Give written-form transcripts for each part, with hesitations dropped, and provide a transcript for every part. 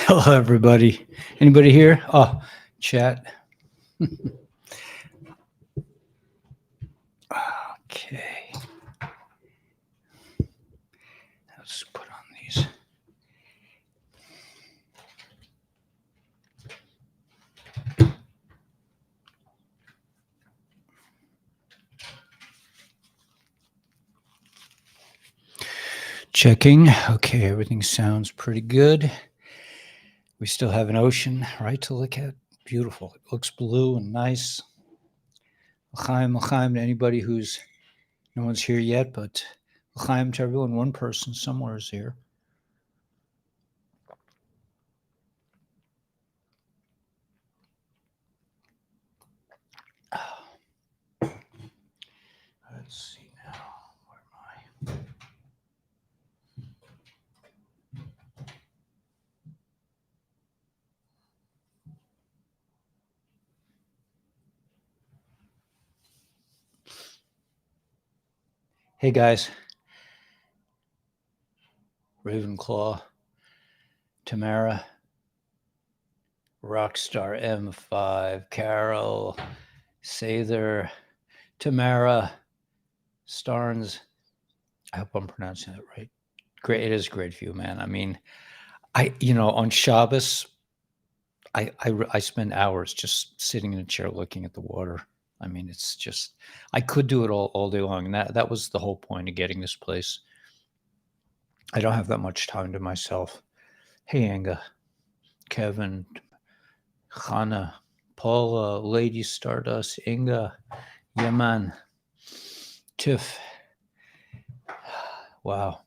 Hello, everybody. Anybody here? Oh, chat. Okay. Let's put on these. Checking. Okay, everything sounds pretty good. We still have an ocean, right, to look at. Beautiful. It looks blue and nice. L'chaim to anybody who's, no one's here yet, but l'chaim to everyone. One person somewhere is here. Let's see now. Where am I? Hey, guys. Ravenclaw, Tamara, Rockstar M5, Carol, Sather, Tamara, Starnes. I hope I'm pronouncing that right. Great. It is a great view, man. I mean, on Shabbos, I spend hours just sitting in a chair looking at the water. I mean, it's just, I could do it all day long. And that was the whole point of getting this place. I don't have that much time to myself. Hey, Anga, Kevin, Hannah, Paula, Lady Stardust, Inga, Yaman, Tiff. Wow.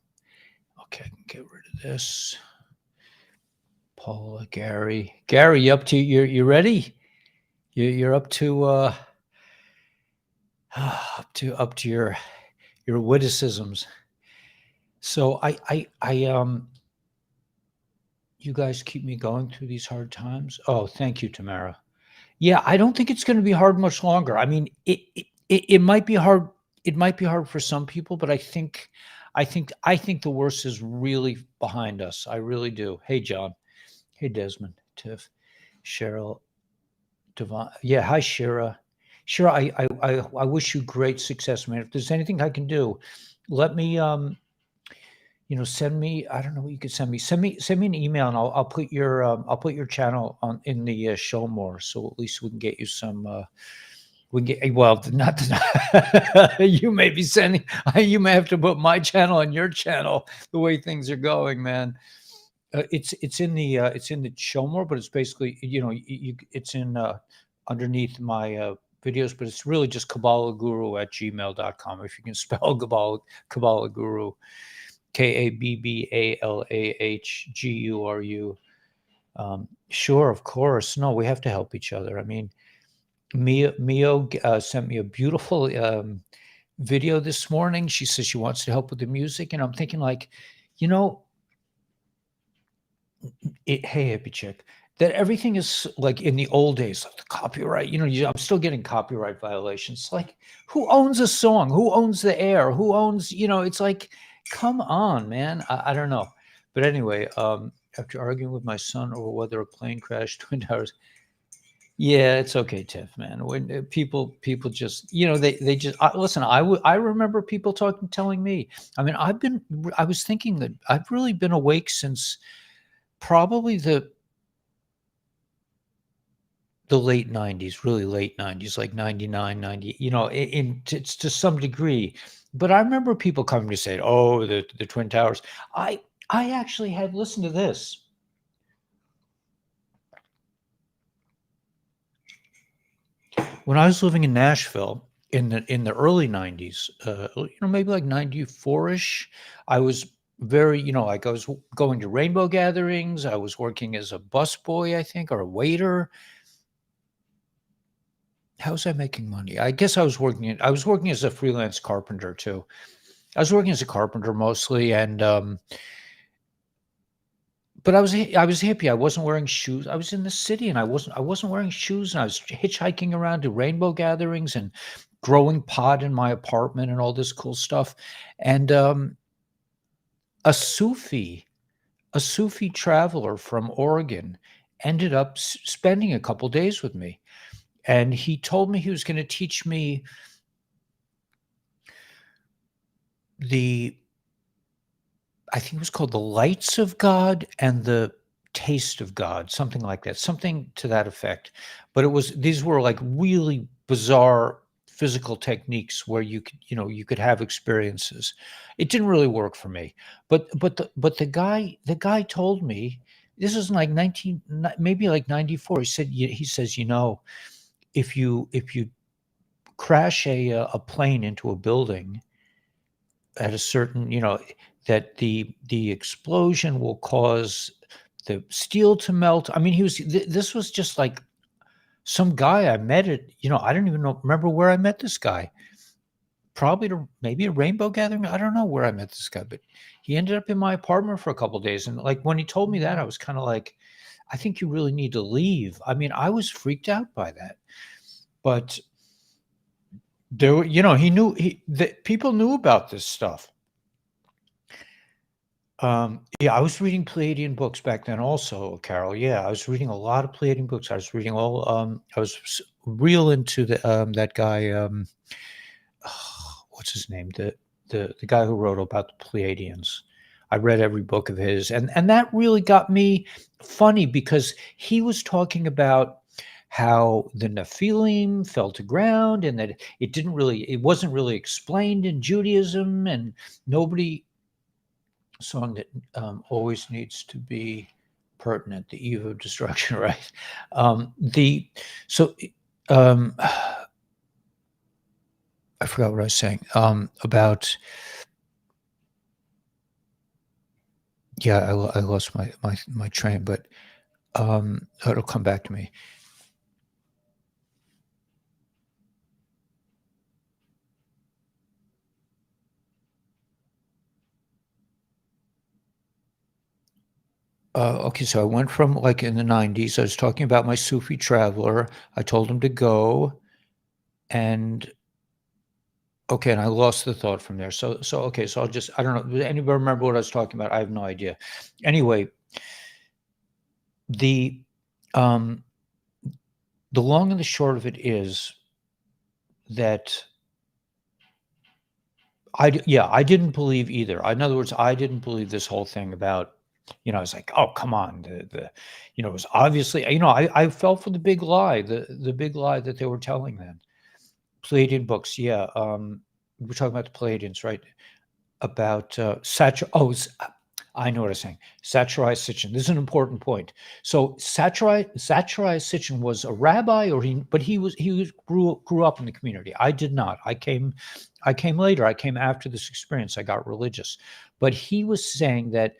Okay, I can get rid of this. Paula, Gary, you up to you ready? You're up to up to your witticisms. So I you guys keep me going through these hard times. Oh, thank you, Tamara. Yeah, I don't think it's going to be hard much longer. I mean, it might be hard. It might be hard for some people, but I think the worst is really behind us. I really do. Hey, John. Hey, Desmond, Tiff, Cheryl, Devon. Yeah, hi, Shira. Shira, I wish you great success, man. If there's anything I can do, let me send me. I don't know what you could send me. Send me an email, and I'll put your channel on in the show more. So at least we can get you some. We can get not you may be sending. You may have to put my channel on your channel the way things are going, man. It's in the show more, but it's basically it's in underneath my videos, but it's really just kabbalahguru@gmail.com. If you can spell kabbalahguru, KABBALAHGURU. Sure, of course. No, we have to help each other. I mean, Mio sent me a beautiful video this morning. She says she wants to help with the music, and I'm thinking like, hey, hippie chick, that everything is like in the old days, like the copyright. I'm still getting copyright violations. Like, who owns a song? Who owns the air? Who owns? It's like, come on, man. I don't know, but anyway, after arguing with my son over whether a plane crashed Twin Towers. Yeah, it's okay, Tiff, man. When people just, they just listen. I remember people telling me. I mean, I was thinking that I've really been awake since probably the late 90s, really late 90s, like 99, 90, to some degree. But I remember people coming to say, oh, the Twin Towers. I actually had listened to this. When I was living in Nashville in the early 90s, maybe like 94-ish, I was very, like I was going to rainbow gatherings. I was working as a busboy, I think, or a waiter. How was I making money? I guess I was working as a freelance carpenter too. I was working as a carpenter mostly, and but I was hippie. I wasn't wearing shoes. I was in the city, and I wasn't wearing shoes, and I was hitchhiking around to rainbow gatherings and growing pot in my apartment and all this cool stuff. And a Sufi a Sufi traveler from Oregon ended up spending a couple days with me, and he told me he was going to teach me the I think it was called The Lights of God and The Taste of God, something like that, something to that effect. But these were like really bizarre physical techniques where you could have experiences. It didn't really work for me. But the guy told me, this is like 19 maybe like 94. He says, if you crash a plane into a building at a certain, that the explosion will cause the steel to melt. I mean, this was just like some guy I met at, I don't even remember where I met this guy. Probably maybe a rainbow gathering. I don't know where I met this guy, but he ended up in my apartment for a couple of days. And like when he told me that, I was kind of like, I think you really need to leave. I mean, I was freaked out by that. But there were, that people knew about this stuff. Yeah, I was reading Pleiadian books back then also, Carol. Yeah, I was reading a lot of Pleiadian books. I was real into that guy, what's his name? The guy who wrote about the Pleiadians. I read every book of his, and that really got me funny because he was talking about how the Nephilim fell to ground and that it wasn't really explained in Judaism, and nobody song that always needs to be pertinent, the eve of destruction, right? The so I forgot what I was saying about. Yeah, I lost my train, but it'll come back to me. Okay, so I went from like in the 90s. I was talking about my Sufi traveler. I told him to go, and okay, and I lost the thought from there. So okay, so I don't know. Does anybody remember what I was talking about? I have no idea. Anyway, the um, the long and the short of it is that I didn't believe either. In other words, I didn't believe this whole thing about, I was like, oh, come on. It was obviously, I fell for the big lie, the big lie that they were telling them. Pleiadian books. Yeah. We're talking about the Pleiadians, right? About I know what I'm saying. Sacharai Sitchin. This is an important point. So Sacharai Sitchin was a rabbi, but he grew up in the community. I did not. I came later. I came after this experience. I got religious, but he was saying that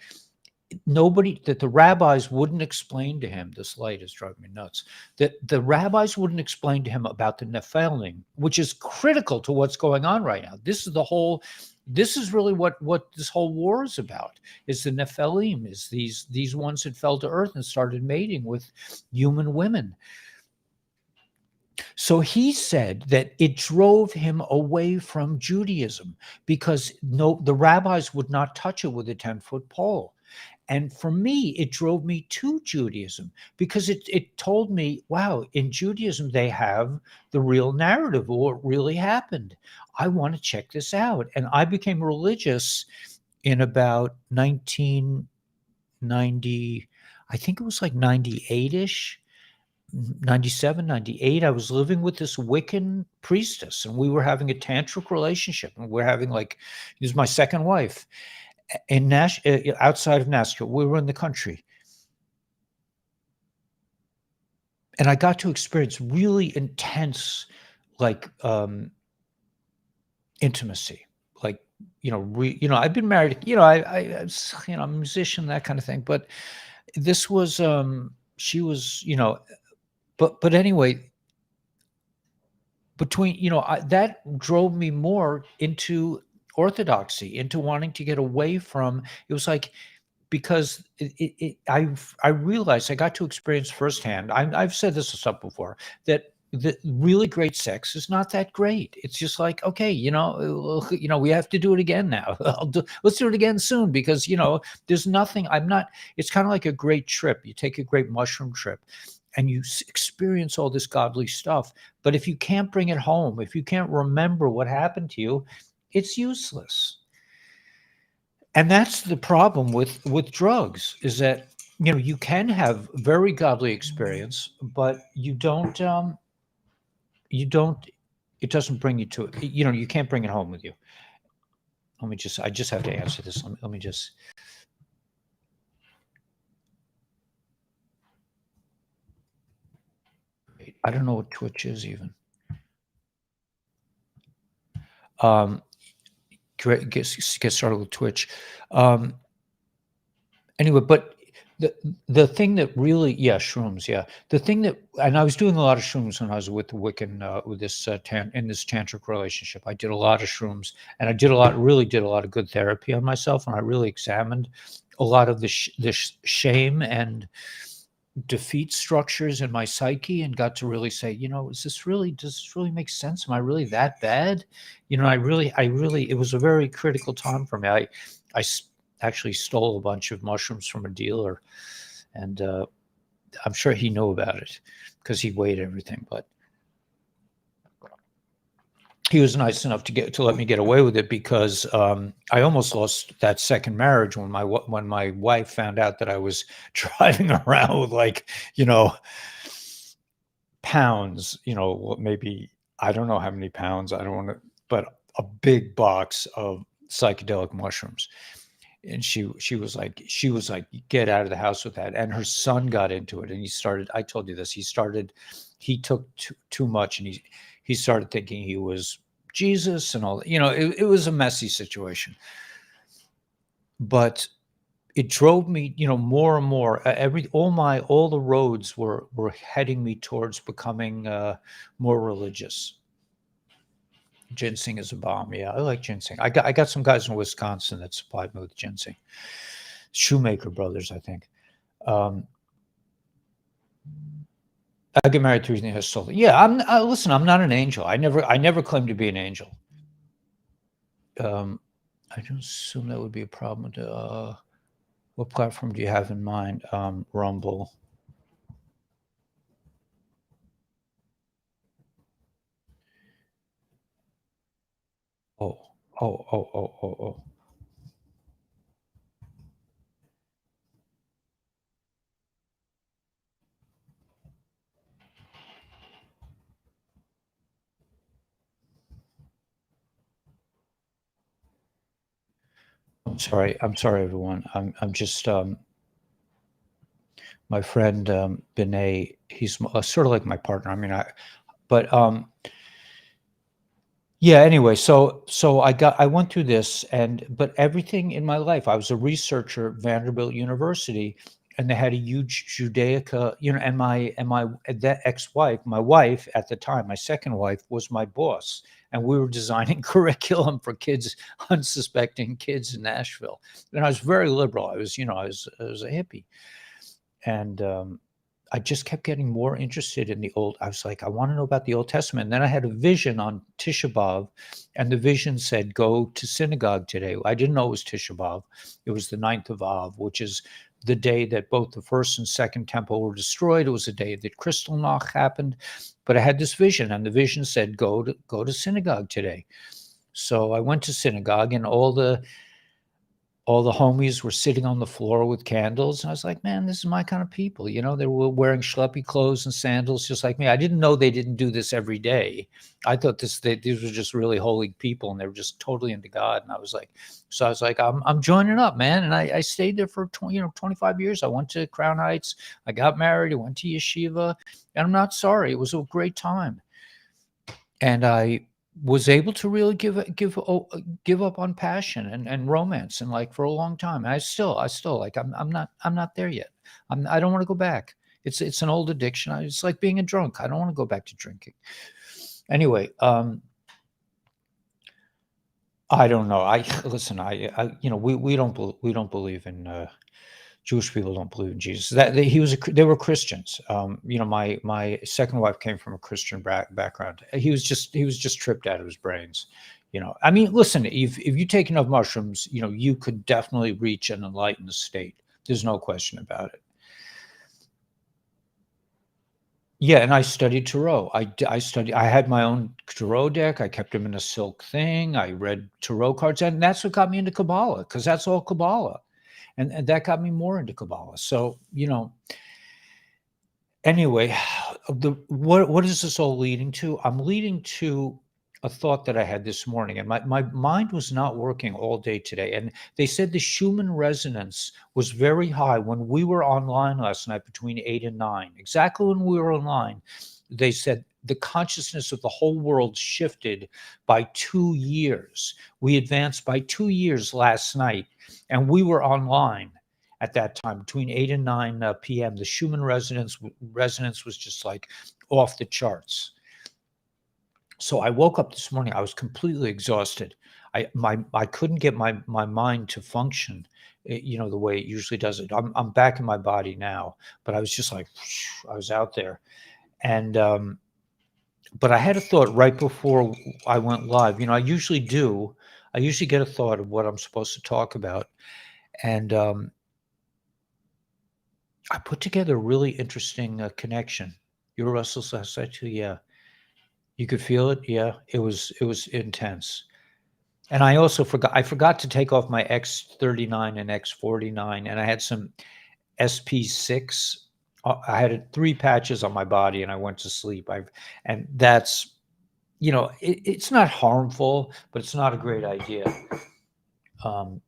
the rabbis wouldn't explain to him. This light is driving me nuts. That the rabbis wouldn't explain to him about the Nephilim, which is critical to what's going on right now. This is really what this whole war is about. Is the Nephilim, is these ones that fell to earth and started mating with human women. So he said that it drove him away from Judaism because the rabbis would not touch it with a 10-foot pole. And for me, it drove me to Judaism because it told me, wow, in Judaism, they have the real narrative of what really happened. I want to check this out. And I became religious in about 1990, I think it was like 98-ish. 97, 98, I was living with this Wiccan priestess, and we were having a tantric relationship, and we're having this is my second wife in outside of Nashville. We were in the country, and I got to experience really intense, intimacy. I've been married. I'm a musician, that kind of thing. But this was, she was, but anyway, that drove me more into orthodoxy, into wanting to get away from. It was like, because I realized, I got to experience firsthand. I've said this stuff before, that the really great sex is not that great. It's just like, okay, we have to do it again now. Let's do it again soon because there's nothing. I'm not. It's kind of like a great trip. You take a great mushroom trip, and you experience all this godly stuff. But if you can't bring it home, if you can't remember what happened to you, it's useless. And that's the problem with drugs is that you can have very godly experience, but you don't it doesn't bring you to it. You can't bring it home with you. I just have to answer this. Let me just. I don't know what Twitch is even. Get started with Twitch. Anyway, but the thing that really, shrooms, the thing that, and I was doing a lot of shrooms when I was with the Wiccan, with this in this tantric relationship. I did a lot of shrooms, and I really did a lot of good therapy on myself, and I really examined a lot of the shame and defeat structures in my psyche, and got to really say, does this really make sense? Am I really that bad? I really, it was a very critical time for me. I actually stole a bunch of mushrooms from a dealer, and I'm sure he knew about it because he weighed everything, but he was nice enough to let me get away with it because I almost lost that second marriage when my wife found out that I was driving around with pounds, maybe, I don't know how many pounds, I don't want to, but a big box of psychedelic mushrooms. And she was like, get out of the house with that. And her son got into it, and I told you this, he took too much, and he started thinking he was Jesus and all that. It was a messy situation, but it drove me, more and more. All the roads were heading me towards becoming more religious. Ginseng is a bomb. Yeah, I like ginseng. I got some guys in Wisconsin that supplied me with ginseng. Shoemaker Brothers, I think. I get married to Reason has stolen. Yeah, listen, I'm not an angel. I never claimed to be an angel. I don't assume that would be a problem. What platform do you have in mind? Rumble. Oh. I'm sorry, everyone. I'm just my friend Binay. He's sort of like my partner. I mean, yeah. Anyway, so I went through this, but everything in my life, I was a researcher at Vanderbilt University, and they had a huge Judaica, and that ex-wife, my wife at the time, my second wife, was my boss, and we were designing curriculum for kids, unsuspecting kids in Nashville. And I was very liberal. I was a hippie, and I just kept getting more interested in the old. I was like, I want to know about the Old Testament. And then I had a vision on Tisha B'Av, and the vision said, go to synagogue today. I didn't know it was Tisha B'Av. It was the 9th of Av, which is the day that both the first and second temple were destroyed. It was the day that Kristallnacht happened. But I had this vision, and the vision said, go to synagogue today. So I went to synagogue, and all the homies were sitting on the floor with candles. And I was like, man, this is my kind of people. They were wearing schleppy clothes and sandals just like me. I didn't know they didn't do this every day. I thought these were just really holy people, and they were just totally into God. And I was like, I'm joining up, man. And I stayed there for 25 years. I went to Crown Heights. I got married. I went to yeshiva, and I'm not sorry. It was a great time. And I was able to really give up on passion and romance, and for a long time. And I still like, I'm not there yet. I don't want to go back. It's an old addiction. It's like being a drunk. I don't want to go back to drinking. Anyway, I don't know. Listen. We don't believe in Jewish people don't believe in Jesus. They were Christians. My second wife came from a Christian background. He was just tripped out of his brains. I mean, listen, if you take enough mushrooms, you could definitely reach an enlightened state. There's no question about it. Yeah, and I studied tarot. I had my own tarot deck. I kept them in a silk thing. I read tarot cards, and that's what got me into Kabbalah, because that's all Kabbalah. And that got me more into Kabbalah. So, anyway, what is this all leading to? I'm leading to a thought that I had this morning, and my mind was not working all day today. And they said the Schumann resonance was very high when we were online last night between 8 and 9. Exactly when we were online, they said the consciousness of the whole world shifted by 2 years. We advanced by 2 years last night, and we were online at that time between 8 and 9 p.m. The Schumann resonance was just like off the charts. So I woke up this morning. I was completely exhausted. I couldn't get my mind to function, the way it usually does it. I'm back in my body now, but I was just like, I was out there, and but I had a thought right before I went live. I usually do. I usually get a thought of what I'm supposed to talk about, and I put together a really interesting connection. You were restless last night too, yeah. You could feel it, yeah. It was intense. And I also forgot to take off my X39 and X49, and I had some SP6. I had 3 patches on my body, and I went to sleep. And that's, it's not harmful, but it's not a great idea. Um,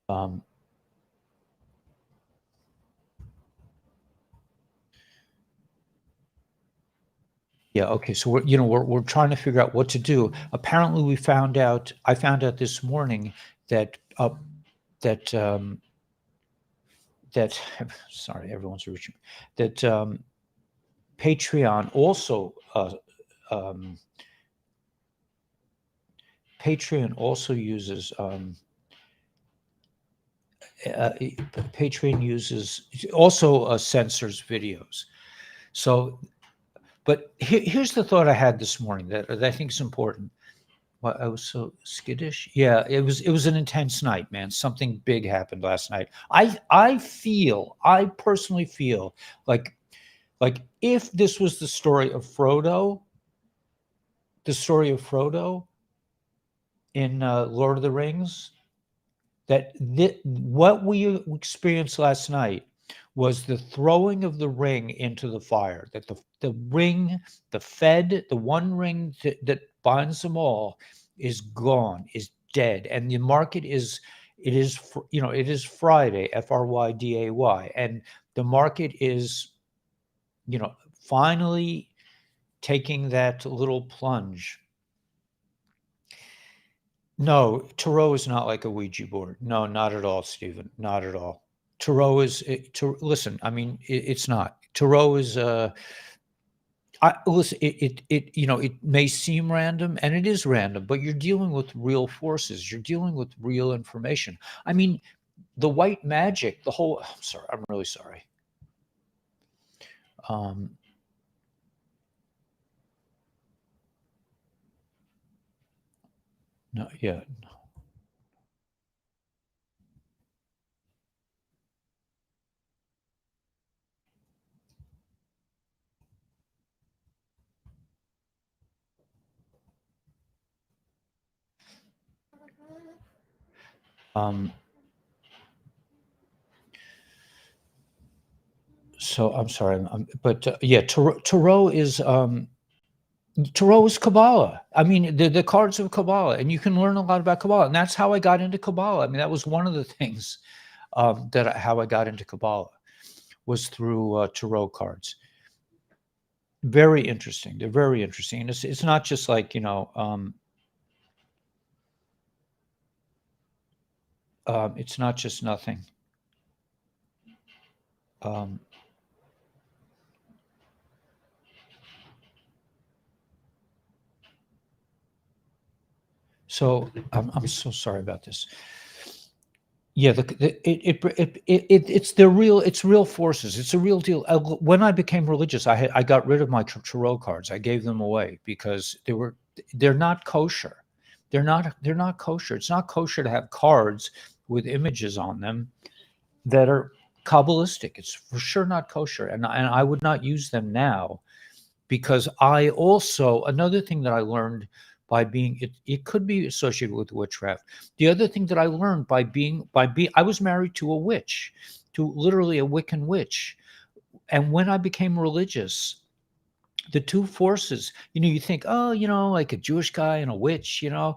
um, Yeah, okay. So we're trying to figure out what to do. Apparently, I found out this morning that that that sorry, everyone's reaching that Patreon also um, Patreon also uses Patreon uses also censors videos. So, but here's the thought I had this morning that I think is important. Well, I was so skittish. Yeah, it was an intense night, man. Something big happened last night. I personally feel like if this was the story of Frodo, in Lord of the Rings, that what we experienced last night was the throwing of the ring into the fire. That the ring, the one ring that binds them all, is gone, is dead, and the market it is Friday, Fryday, and the market is finally taking that little plunge. No, tarot is not like a Ouija board. No, not at all, Stephen. Not at all. Tarot is listen. I mean, it's not. Tarot is listen. It may seem random, and it is random, but you're dealing with real forces. You're dealing with real information. I mean, the white magic. The whole. I'm sorry. I'm really sorry. Um. No. Yeah. Um. So I'm sorry. But yeah, tarot is Tarot is Kabbalah. I mean, the cards of Kabbalah, and you can learn a lot about Kabbalah. And that's how I got into Kabbalah. I mean, that was one of the things how I got into Kabbalah was through tarot cards. Very interesting. They're very interesting. And it's not just like it's not just nothing. Um, So I'm so sorry about this. Yeah, it's the real it's real forces. It's a real deal. When I became religious, I got rid of my tarot cards. I gave them away because they're not kosher. They're not kosher. It's not kosher to have cards with images on them that are kabbalistic. It's for sure not kosher, and I would not use them now because I also another thing that I learned by being it could be associated with witchcraft. The other thing that I learned by being I was married to a witch, to literally a Wiccan witch. And when I became religious, the two forces, you think, oh, like a Jewish guy and a witch, you're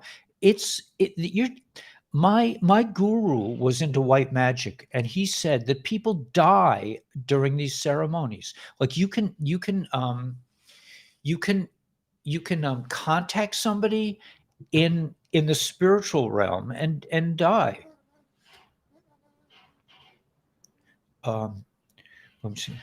my guru was into white magic, and he said that people die during these ceremonies. Like you can contact somebody in the spiritual realm and die. Um, let me see.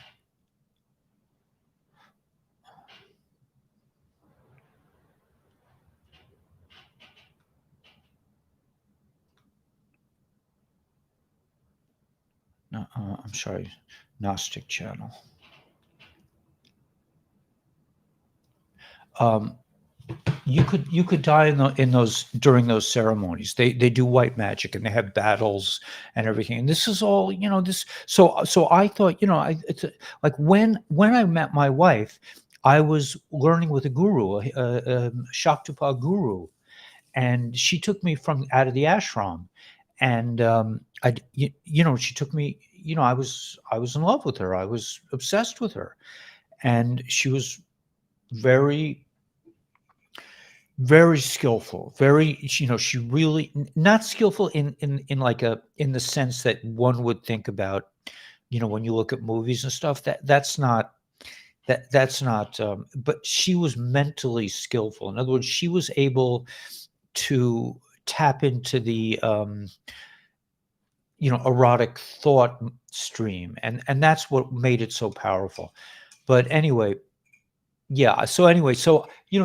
No, I'm sorry, Gnostic channel. Um, you could die in those during those ceremonies. They do white magic and they have battles and everything. And this is all this. So I thought like when I met my wife, I was learning with a guru, a Shaktipa guru, and she took me from out of the ashram, and she took me. I was in love with her. I was obsessed with her, and she was very very skillful, very, she really not skillful in like in the sense that one would think about, when you look at movies and stuff, that's not but she was mentally skillful. In other words, she was able to tap into the erotic thought stream, and that's what made it so powerful. But anyway, yeah. So anyway, you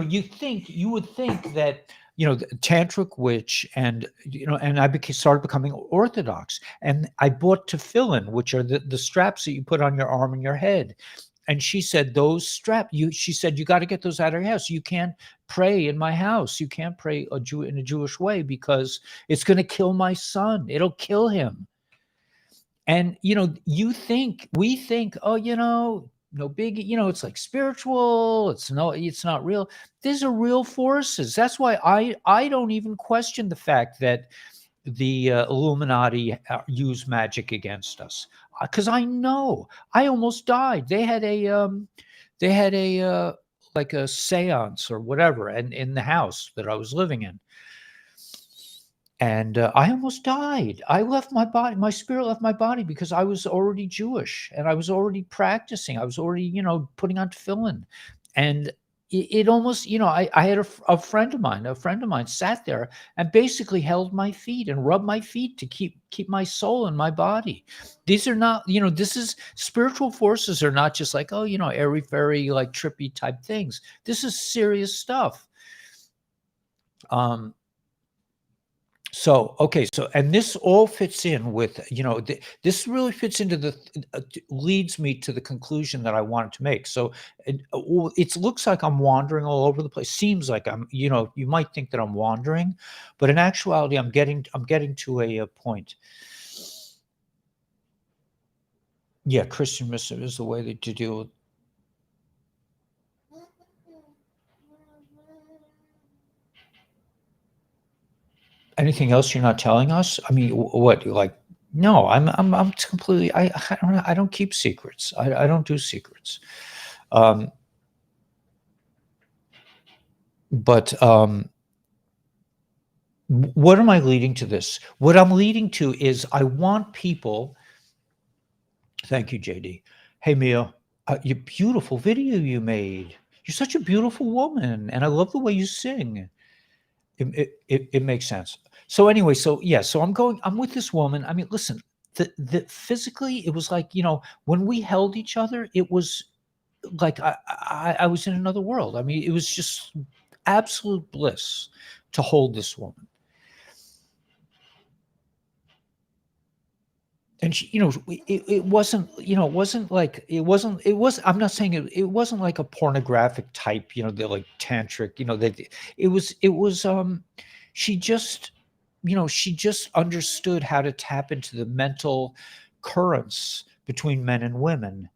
would think that the tantric witch, and I started becoming orthodox, and I bought tefillin, which are the straps that you put on your arm and your head. And she said those she said you got to get those out of your house. You can't pray in my house. You can't pray in a Jewish way because it's going to kill my son. It'll kill him. And we think, oh, no big, it's like spiritual. It's not real. These are real forces. That's why I don't even question the fact that the Illuminati use magic against us, because I know I almost died. They had a like a seance or whatever, and in the house that I was living in. And I almost died. I left my body. My spirit left my body because I was already Jewish and I was already practicing. I was already, putting on tefillin, and it almost, I had a friend of mine. A friend of mine sat there and basically held my feet and rubbed my feet to keep my soul in my body. These are not, this is spiritual forces are not just like, oh, airy fairy, like trippy type things. This is serious stuff. So, okay, and this all fits in with, this really fits into leads me to the conclusion that I wanted to make. So it looks like I'm wandering all over the place. Seems like you might think that I'm wandering, but in actuality, I'm getting to a point. Yeah, Christian mystic is the way to deal with. Anything else you're not telling us? I mean, what, like, no, I'm completely, I don't keep secrets. I don't do secrets. But what am I leading to this? What I'm leading to is I want people. Thank you, JD. Hey, Mia, your beautiful video you made. You're such a beautiful woman, and I love the way you sing. It makes sense. So anyway, so I'm with this woman. I mean, listen, the physically, it was like, when we held each other, it was like I was in another world. I mean, it was just absolute bliss to hold this woman. And she, it wasn't, it wasn't like, I'm not saying it wasn't like a pornographic type, they're like tantric, that it was, she just, she just understood how to tap into the mental currents between men and women.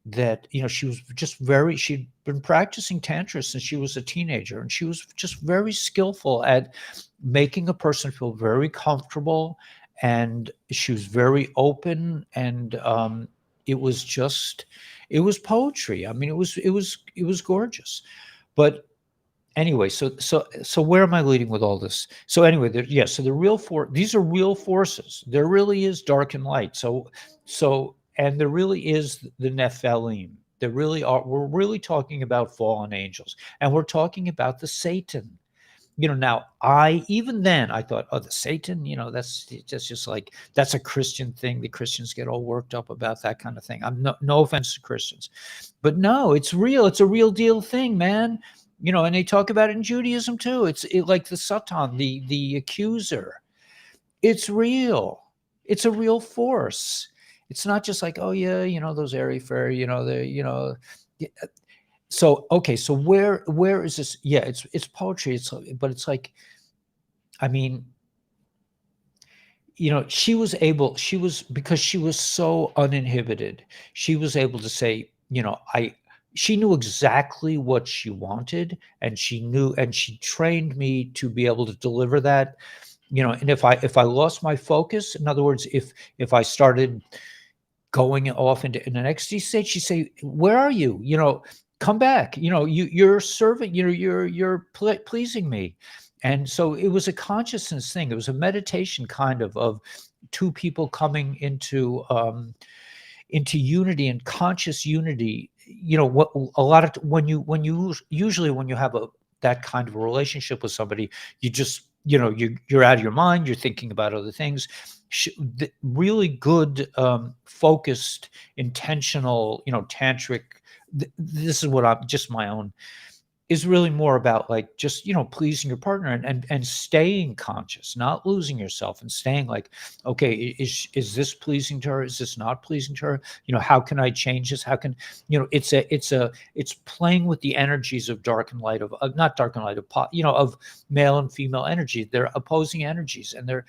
That, she was just she'd been practicing tantra since she was a teenager, and she was just very skillful at making a person feel very comfortable, and she was very open, and it was just, it was poetry. I mean, it was gorgeous. But anyway, so where am I leading with all this? So anyway, so the these are real forces. There really is dark and light. And there really is the Nephilim. There really are. We're really talking about fallen angels, and we're talking about the Satan. Now, even then I thought, oh, the Satan, that's just like, that's a Christian thing. The Christians get all worked up about that kind of thing. I'm no offense to Christians, but no, it's real. It's a real deal thing, man. And they talk about it in Judaism too. It's like the Satan, the accuser. It's real. It's a real force. It's not just like, oh yeah, those airy fairy, yeah. So okay, so where is this? Yeah, it's poetry. But it's like, I mean, she was because she was so uninhibited. She was able to say, she knew exactly what she wanted, and she trained me to be able to deliver that. And if I lost my focus, in other words, if I started going off into an ecstasy state, she'd say, "Where are you? Come back. You're serving. You're pleasing me." And so it was a consciousness thing. It was a meditation kind of two people coming into unity and conscious unity. What a lot of usually when you have that kind of a relationship with somebody, you just you're out of your mind. You're thinking about other things. Really good, focused, intentional, tantric. This is what I'm just my own. Is really more about like just pleasing your partner and staying conscious, not losing yourself, and staying like, okay, is this pleasing to her? Is this not pleasing to her? How can I change this? How can it's playing with the energies of dark and light, of not dark and light, of male and female energy. They're opposing energies, and they're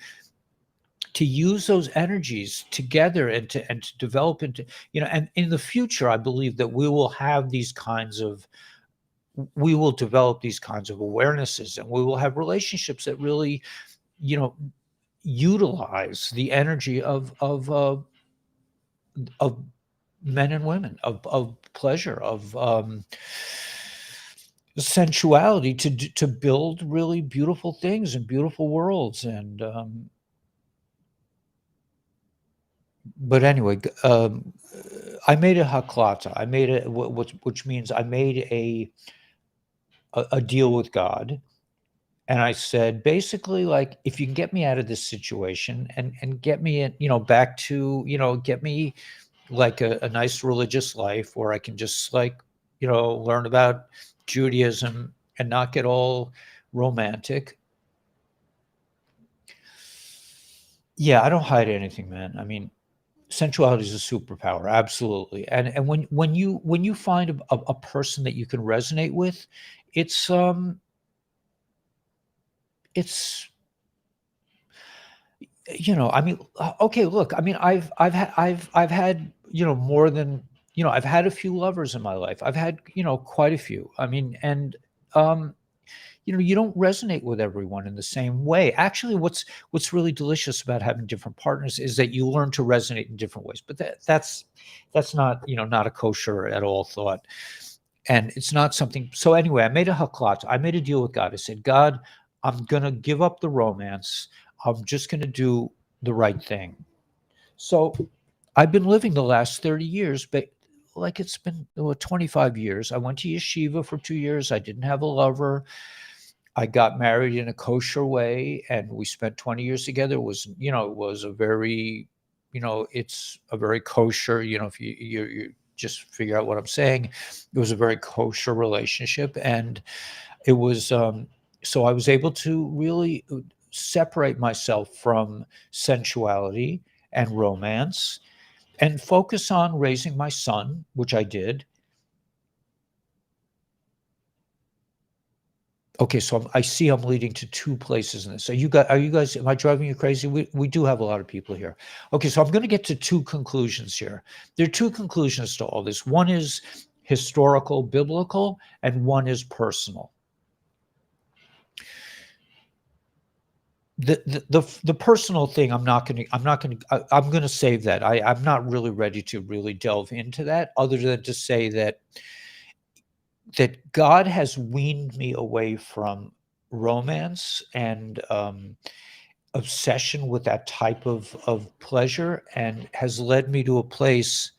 to use those energies together and to develop into and in the future, I believe that we will develop these kinds of awarenesses, and we will have relationships that really, utilize the energy of men and women, of pleasure, of sensuality to build really beautiful things and beautiful worlds. And but anyway, I made a haklata. I made which means I made a deal with God. And I said, basically, like, if you can get me out of this situation and get me back to, get me like a nice religious life where I can just like, learn about Judaism and not get all romantic. Yeah, I don't hide anything, man. I mean, sensuality is a superpower, absolutely. And when you find a person that you can resonate with, it's it's I mean, okay, look, I mean, I've had, more than, I've had a few lovers in my life. I've had, quite a few. I mean, and um, you don't resonate with everyone in the same way. Actually, what's really delicious about having different partners is that you learn to resonate in different ways. But that's not, not a kosher at all thought. And it's not something. So anyway, I made a haklat. I made a deal with God. I said, God, I'm gonna give up the romance. I'm just gonna do the right thing. So I've been living the last 30 years, but like it's been 25 years. I went to yeshiva for 2 years. I didn't have a lover. I got married in a kosher way, and we spent 20 years together. It was a very, it's a very kosher, if you just figure out what I'm saying. It was a very kosher relationship, and it was so I was able to really separate myself from sensuality and romance and focus on raising my son, which I did. Okay, so I see I'm leading to two places in this. Are you guys, am I driving you crazy? We do have a lot of people here. Okay, so I'm going to get to two conclusions here. There are two conclusions to all this. One is historical, biblical, and one is personal. The personal thing, I'm going to save that. I'm not really ready to really delve into that, other than to say that God has weaned me away from romance and obsession with that type of pleasure, and has led me to a place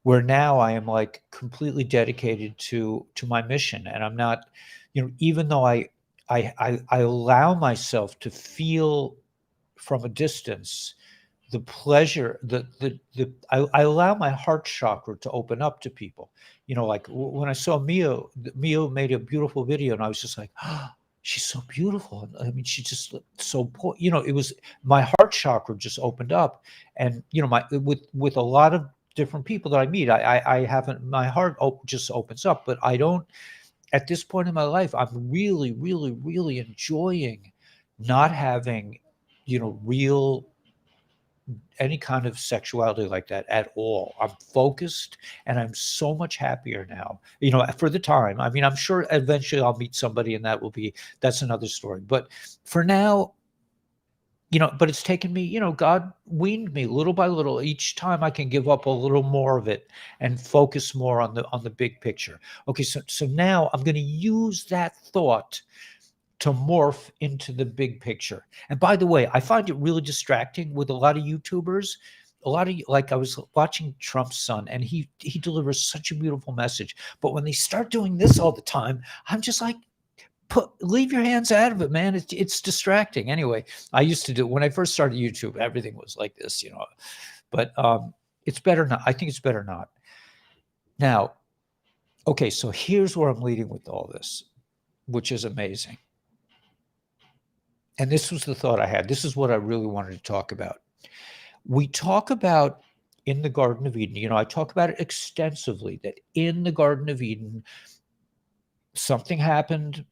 where now I am like completely dedicated to my mission. And I'm not, even though I allow myself to feel from a distance the pleasure, I allow my heart chakra to open up to people. Like when I saw Mio made a beautiful video, and I was just like, oh, she's so beautiful. I mean, she just looked so poor. It was, my heart chakra just opened up, and with a lot of different people that I meet, I haven't, my heart just opens up. But I don't, at this point in my life, I'm really, really, really enjoying not having, real any kind of sexuality like that at all. I'm focused, and I'm so much happier now, for the time. I mean, I'm sure eventually I'll meet somebody, and that's another story. But for now, but it's taken me, God weaned me little by little. Each time I can give up a little more of it and focus more on the big picture. Okay, so now I'm going to use that thought to morph into the big picture. And by the way, I find it really distracting with a lot of YouTubers. Like, I was watching Trump's son, and he delivers such a beautiful message. But when they start doing this all the time, I'm just like, leave your hands out of it, man. It's distracting. Anyway, I used to do, when I first started YouTube, everything was like this, But it's better not. I think it's better not. Now, okay, so here's where I'm leading with all this, which is amazing. And this was the thought I had. This is what I really wanted to talk about. We talk about in the Garden of Eden, I talk about it extensively, that in the Garden of Eden, something happened,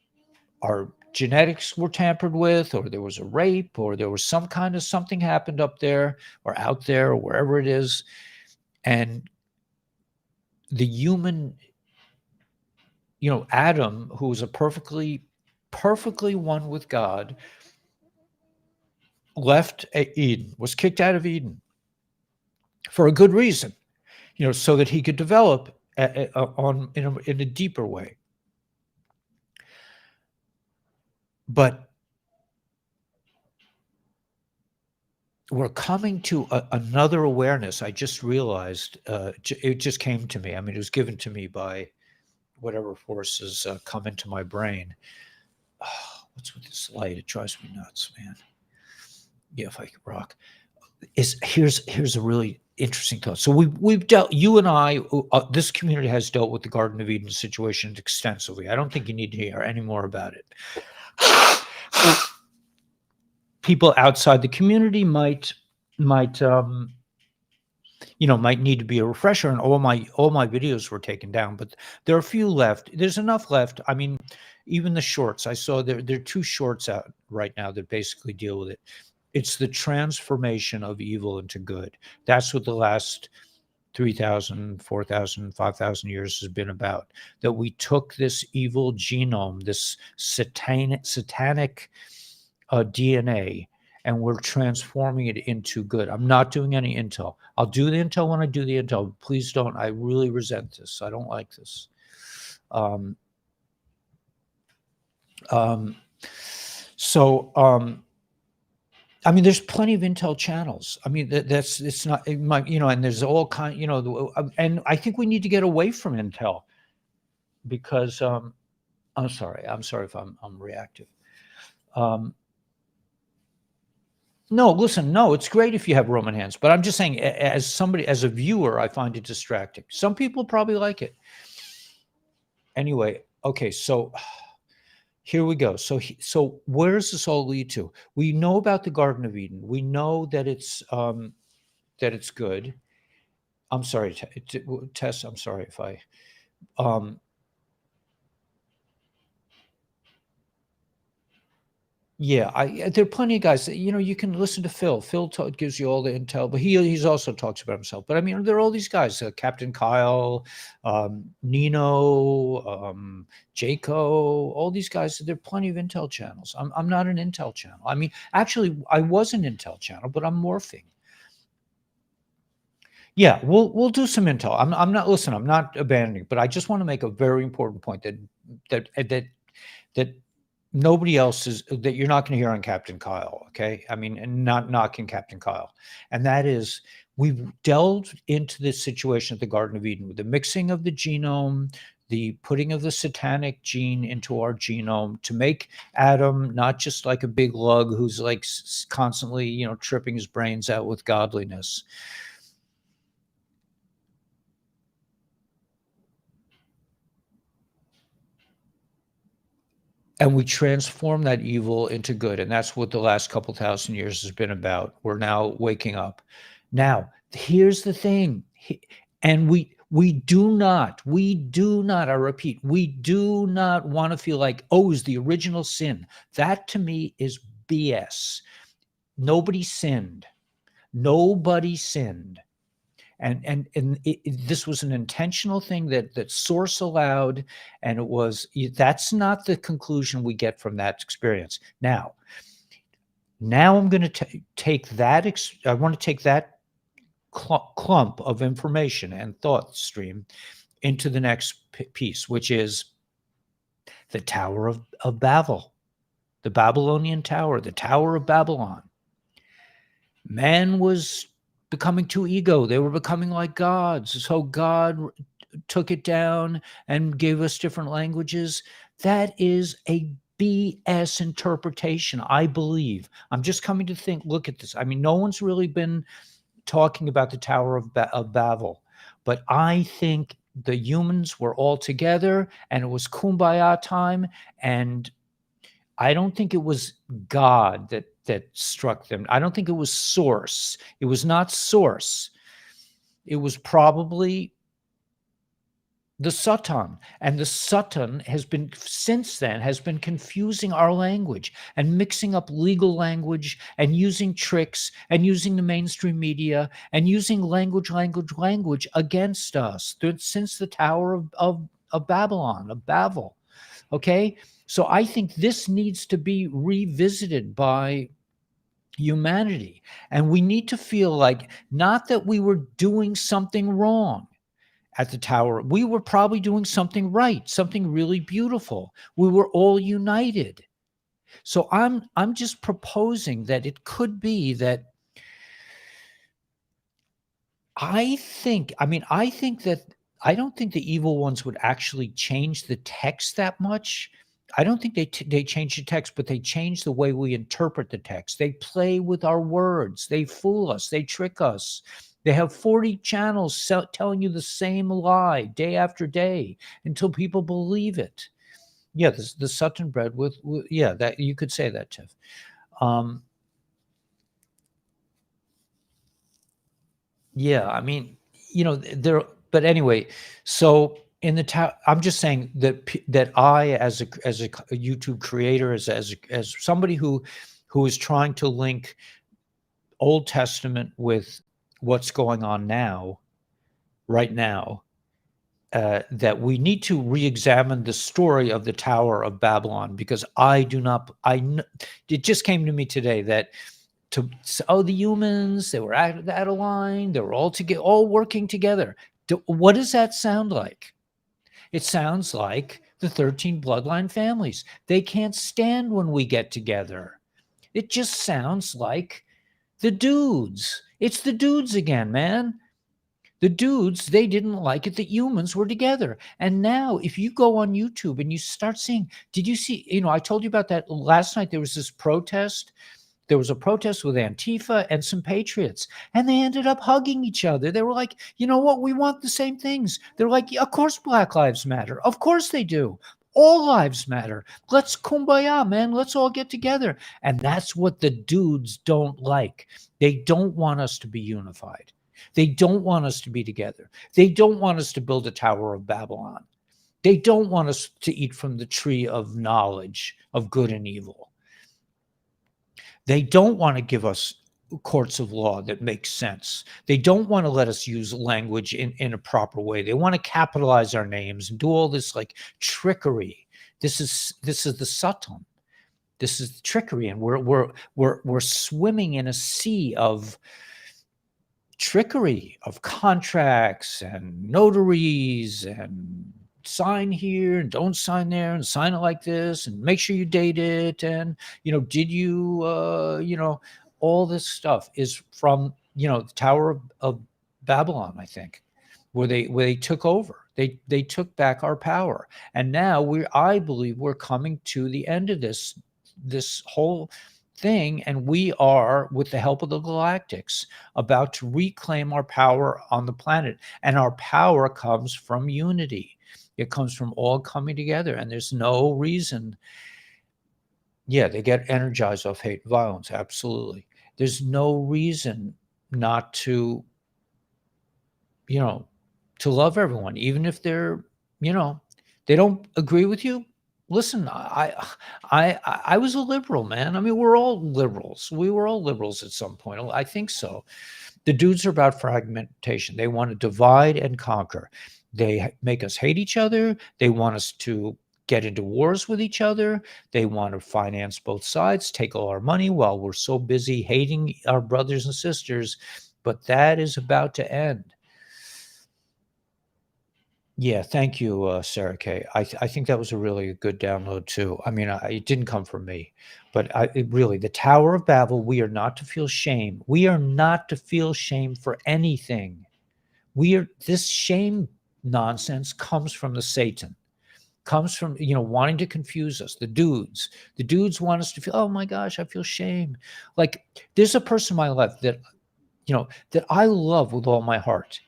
our genetics were tampered with, or there was a rape, or there was some kind of something happened up there or out there or wherever it is. And the human, Adam, who was a perfectly one with God, left Eden, was kicked out of Eden for a good reason, so that he could develop in a deeper way. But we're coming to another awareness. I just realized, it just came to me. I mean, it was given to me by whatever forces come into my brain. Oh, what's with this light? It drives me nuts, man. Yeah, if I could rock. Here's a really interesting thought. So we've dealt, you and I, this community has dealt with the Garden of Eden situation extensively. I don't think you need to hear any more about it. People outside the community might need to be a refresher, and all my videos were taken down, but there are a few left. There's enough left. I mean, even the shorts, I saw there are 2 shorts out right now that basically deal with it. It's the transformation of evil into good. That's what the last 3,000, 4,000, 5,000 years has been about. That we took this evil genome, this satanic DNA, and we're transforming it into good. I'm not doing any intel. I'll do the intel when I do the intel. Please don't. I really resent this. I don't like this. I mean, there's plenty of intel channels. I mean, it's not, and there's all kind, and I think we need to get away from intel, because I'm sorry if I'm reactive. No, listen, no, it's great if you have Roman hands, but I'm just saying, as a viewer, I find it distracting. Some people probably like it. Anyway, okay, so here we go. So where does this all lead to? We know about the Garden of Eden. We know that it's good. I'm sorry, Tess. I'm sorry if I. Um, Yeah, there are plenty of guys that, you can listen to Phil. Phil gives you all the intel, but he's also talks about himself. But I mean, there are all these guys, Captain Kyle, Nino, Jaco, all these guys. There are plenty of intel channels. I'm not an intel channel. I mean, actually, I was an intel channel, but I'm morphing. Yeah, we'll do some intel. I'm not listen. I'm not abandoning, but I just want to make a very important point that nobody else is that you're not going to hear on Captain Kyle. Okay. I mean, and not knocking Captain Kyle. And that is, we've delved into this situation at the Garden of Eden with the mixing of the genome, the putting of the satanic gene into our genome to make Adam not just like a big lug who's like constantly, tripping his brains out with godliness. And we transform that evil into good. And that's what the last couple thousand years has been about. We're now waking up. Now, here's the thing. And we do not, I repeat, we do not want to feel like, oh, is the original sin. That to me is BS. Nobody sinned. Nobody sinned. And this was an intentional thing that source allowed, and that's not the conclusion we get from that experience. Now I'm going to take that. I want to take that clump of information and thought stream into the next piece, which is the Tower of Babel, the Babylonian Tower, the Tower of Babylon. Man was becoming too ego. They were becoming like gods. So God took it down and gave us different languages. That is a BS interpretation, I believe. I'm just coming to look at this. I mean, no one's really been talking about the Tower of Babel, but I think the humans were all together and it was kumbaya time. And I don't think it was God that struck them. I don't think it was source. It was not source. It was probably the Satan. And the Satan has been, since then, has been confusing our language and mixing up legal language and using tricks and using the mainstream media and using language against us since the Tower of Babylon, of Babel. Okay? So I think this needs to be revisited by humanity. And we need to feel like, not that we were doing something wrong at the Tower. We were probably doing something right, something really beautiful. We were all united. So I'm just proposing that it could be that I think that I don't think the evil ones would actually change the text that much. I don't think they change the text, but they change the way we interpret the text. They play with our words. They fool us. They trick us. They have 40 channels telling you the same lie day after day until people believe it. Yeah, the Sutton bread with yeah, that you could say that, Tiff. Yeah, I mean, but anyway, so in the I'm just saying that I, as a YouTube creator, as somebody who is trying to link Old Testament with what's going on now, right now, that we need to re-examine the story of the Tower of Babylon, because it just came to me today that the humans, they were out of line, they were all working together. What does that sound like? It sounds like the 13 bloodline families. They can't stand when we get together. It just sounds like the dudes. It's the dudes again, man. The dudes, they didn't like it that humans were together. And now if you go on YouTube and you start seeing, did you see, I told you about that last night, there was this protest. There was a protest with Antifa and some patriots, and they ended up hugging each other. They were like, you know what? We want the same things. They're like, of course Black Lives Matter. Of course they do. All lives matter. Let's kumbaya, man. Let's all get together. And that's what the dudes don't like. They don't want us to be unified. They don't want us to be together. They don't want us to build a Tower of Babylon. They don't want us to eat from the tree of knowledge of good and evil. They don't want to give us courts of law that make sense. They don't want to let us use language in a proper way. They want to capitalize our names and do all this like trickery. This is the Satan. This is trickery, and we're swimming in a sea of trickery, of contracts and notaries and sign here and don't sign there and sign it like this and make sure you date it, and did you all this stuff is from the Tower of Babylon, I think, where they took over. They took back our power, and now I believe we're coming to the end of this whole thing, and we are, with the help of the galactics, about to reclaim our power on the planet. And our power comes from unity. It comes from all coming together, and there's no reason. Yeah, they get energized off hate and violence, absolutely. There's no reason not to to love everyone, even if they're they don't agree with you. Listen, I was a liberal, man. I mean, we're all liberals. We were all liberals at some point. I think so. The dudes are about fragmentation. They want to divide and conquer. They make us hate each other. They want us to get into wars with each other. They want to finance both sides, take all our money while we're so busy hating our brothers and sisters. But that is about to end. Yeah, thank you, Sarah K. I think that was a really good download too. I mean, it didn't come from me, but really, the Tower of Babel. We are not to feel shame. We are not to feel shame for anything. This shame nonsense comes from the Satan. Comes from wanting to confuse us. The dudes want us to feel, oh my gosh, I feel shame. Like, there's a person in my life that that I love with all my heart.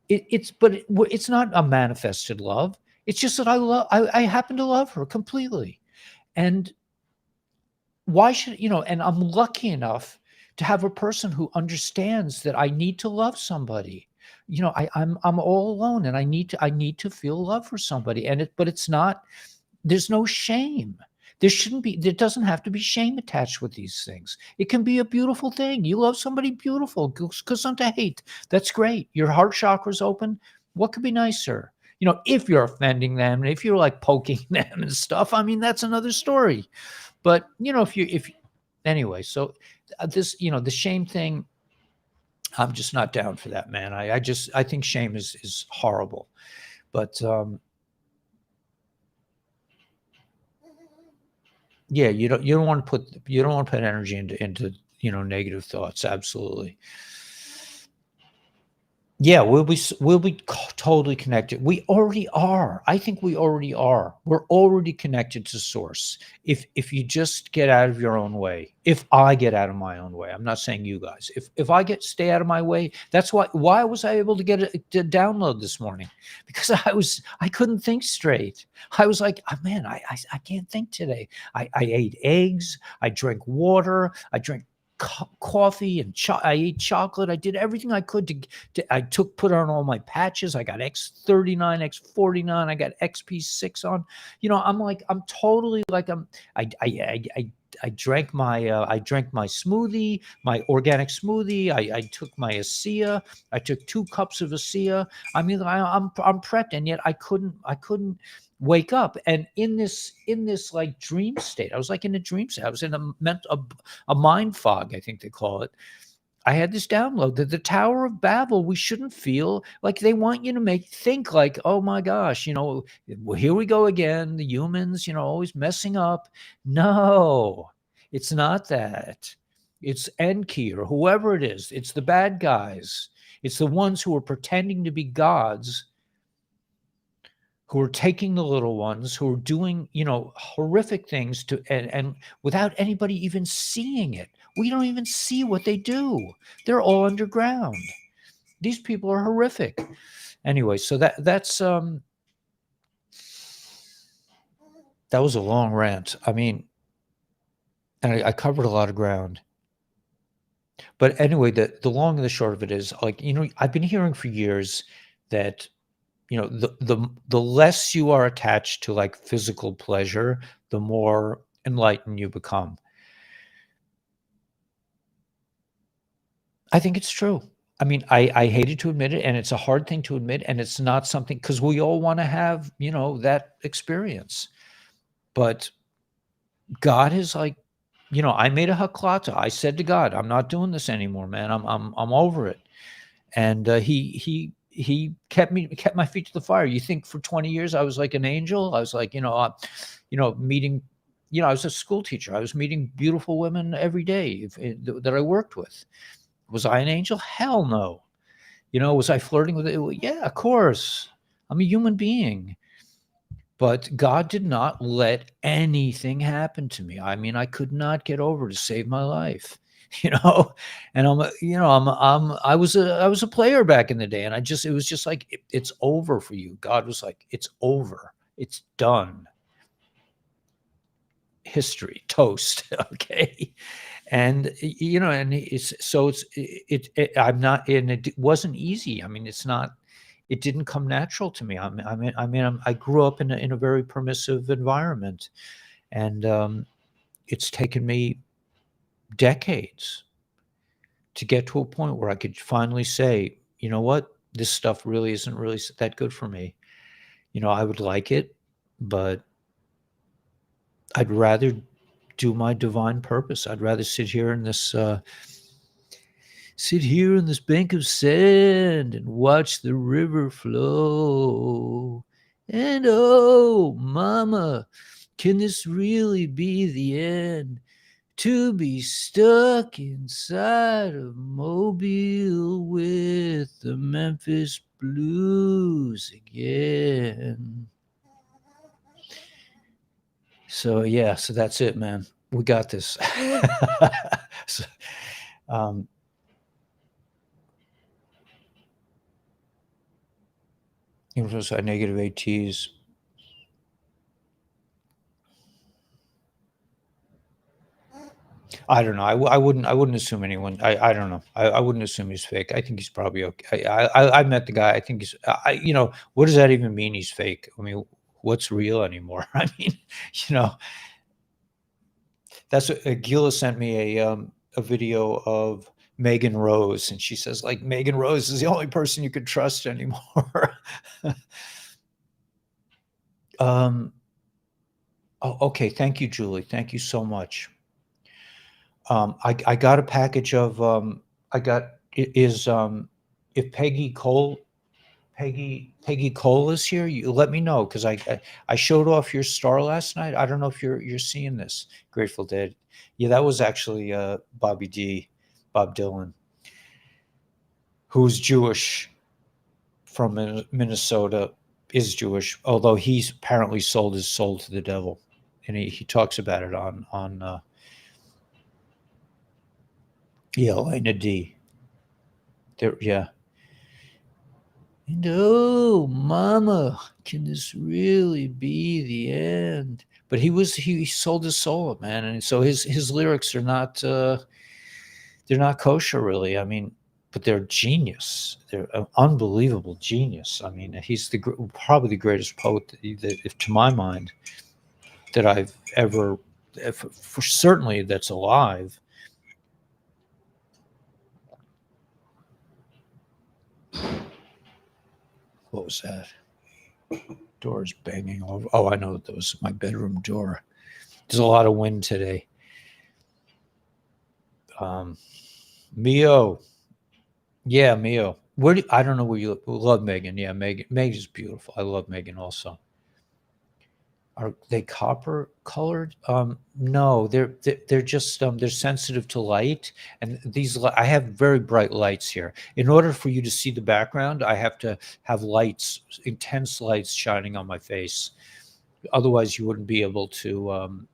It's not a manifested love. It's just that I happen to love her completely. And why should, and I'm lucky enough to have a person who understands that I need to love somebody. I'm all alone, and I need to feel love for somebody. But it's not, there's no shame. There doesn't have to be shame attached with these things. It can be a beautiful thing. You love somebody, beautiful. Goes on to hate. That's great. Your heart chakra's open. What could be nicer? If you're offending them, and if you're like poking them and stuff, I mean, that's another story. But anyway, so this, the shame thing, I'm just not down for that, man. I think shame is horrible. But yeah, you don't want to put energy into negative thoughts. Absolutely. Yeah, we'll be totally connected. We already are. I think we already are. We're already connected to source. If you just get out of your own way. If I get out of my own way, I'm not saying you guys. If I stay out of my way, that's why was I able to get to download this morning? Because I couldn't think straight. I was like, oh, man, I can't think today. I ate eggs. I drank water. I drank coffee and I ate chocolate. I did everything I could I put on all my patches. I got X39, X49. I got XP6 on. I'm totally like I drank my smoothie, my organic smoothie. I took my ASEA. I took 2 cups of ASEA. I mean, I'm prepped, and yet I couldn't wake up. And in this like dream state, I was like in a dream state. I was in a mind fog, I think they call it. I had this download that the Tower of Babel, we shouldn't feel like they want you to think like, oh my gosh, here we go again. The humans, always messing up. No, it's not that. It's Enki or whoever it is. It's the bad guys. It's the ones who are pretending to be gods, who are taking the little ones, who are doing, horrific things and without anybody even seeing it. We don't even see what they do. They're all underground. These people are horrific. Anyway, so that's that was a long rant. I mean, and I covered a lot of ground. But anyway, the long and the short of it is, like, I've been hearing for years that, the less you are attached to like physical pleasure, the more enlightened you become. I think it's true. I mean, I hated to admit it, and it's a hard thing to admit, and it's not something, because we all want to have, that experience. But God is like, I made a haklata. I said to God, I'm not doing this anymore, man. I'm over it. And he kept my feet to the fire. You think for 20 years I was like an angel? I was like, meeting, I was a school teacher. I was meeting beautiful women every day that I worked with. Was I an angel? Hell no. Was I flirting with it? Yeah, of course. I'm a human being. But God did not let anything happen to me. I mean, I could not get over to save my life, and I was a player back in the day, and it was just like, it's over for you. God was like, it's over. It's done. History, toast. Okay. And, and I'm not, and it wasn't easy. I mean, it didn't come natural to me. I grew up in a very permissive environment, and it's taken me decades to get to a point where I could finally say, you know what, this stuff really isn't really that good for me. I would like it, but I'd rather do my divine purpose. I'd rather sit here in this bank of sand and watch the river flow. And oh, mama, can this really be the end? To be stuck inside of Mobile with the Memphis Blues again. So yeah, so that's it, man. We got this. So, influence by negative ATs. I don't know. I wouldn't assume anyone. I don't know. I wouldn't assume he's fake. I think he's probably okay. I met the guy. I think he's. What does that even mean? He's fake. I mean, what's real anymore? I mean, you know, that's what Gila sent me a video of Megan Rose, and she says, like, Megan Rose is the only person you could trust anymore. Oh, okay. Thank you, Julie. Thank you so much. I got a package of if Peggy Cole is here, you let me know, because I showed off your star last night. I don't know if you're seeing this. Grateful Dead. Yeah, that was actually Bob Dylan, who's Jewish from Minnesota, is Jewish, although he's apparently sold his soul to the devil, and he talks about it on Elena D. There, yeah. And oh, mama, can this really be the end? But he sold his soul, man, and so his lyrics are not they're not kosher, really. I mean, but they're genius. They're an unbelievable genius. I mean, he's probably the greatest poet that, to my mind, that I've ever, for certainly, that's alive. What was that? Doors banging over. Oh, I know, that was my bedroom door. There's a lot of wind today. Mio. Yeah, Mio. I don't know where you love Megan. Yeah, Megan's beautiful. I love Megan also. Are they copper colored? No, they're just they're sensitive to light, and I have very bright lights here. In order for you to see the background, I have to have lights, intense lights shining on my face. Otherwise, you wouldn't be able to.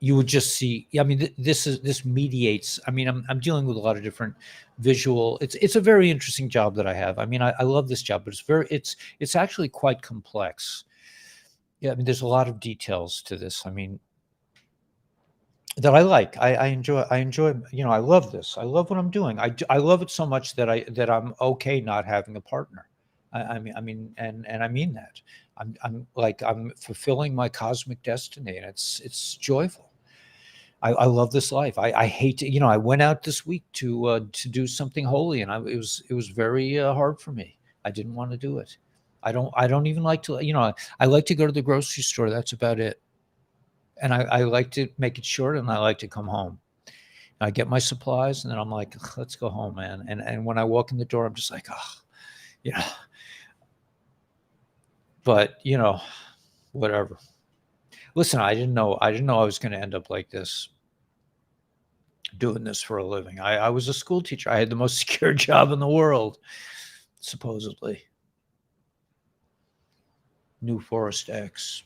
You would just see. I mean, this mediates. I mean, I'm dealing with a lot of different visual. It's a very interesting job that I have. I mean, I love this job, but it's actually quite complex. Yeah, I mean, there's a lot of details to this. I mean, that I like. I enjoy. I enjoy. You know, I love this. I love what I'm doing. I love it so much that I'm okay not having a partner. And I mean that. I'm like I'm fulfilling my cosmic destiny, and it's joyful. I love this life. I hate to. You know, I went out this week to do something holy, and it was very hard for me. I didn't want to do it. I don't even like to. You know, I like to go to the grocery store. That's about it. And I like to make it short, and I like to come home. I get my supplies, and then I'm like, "Ugh, let's go home, man." And when I walk in the door, I'm just like, oh, you know. But whatever. Listen, I didn't know I was going to end up like this, doing this for a living. I was a school teacher. I had the most secure job in the world, supposedly. New Forest X,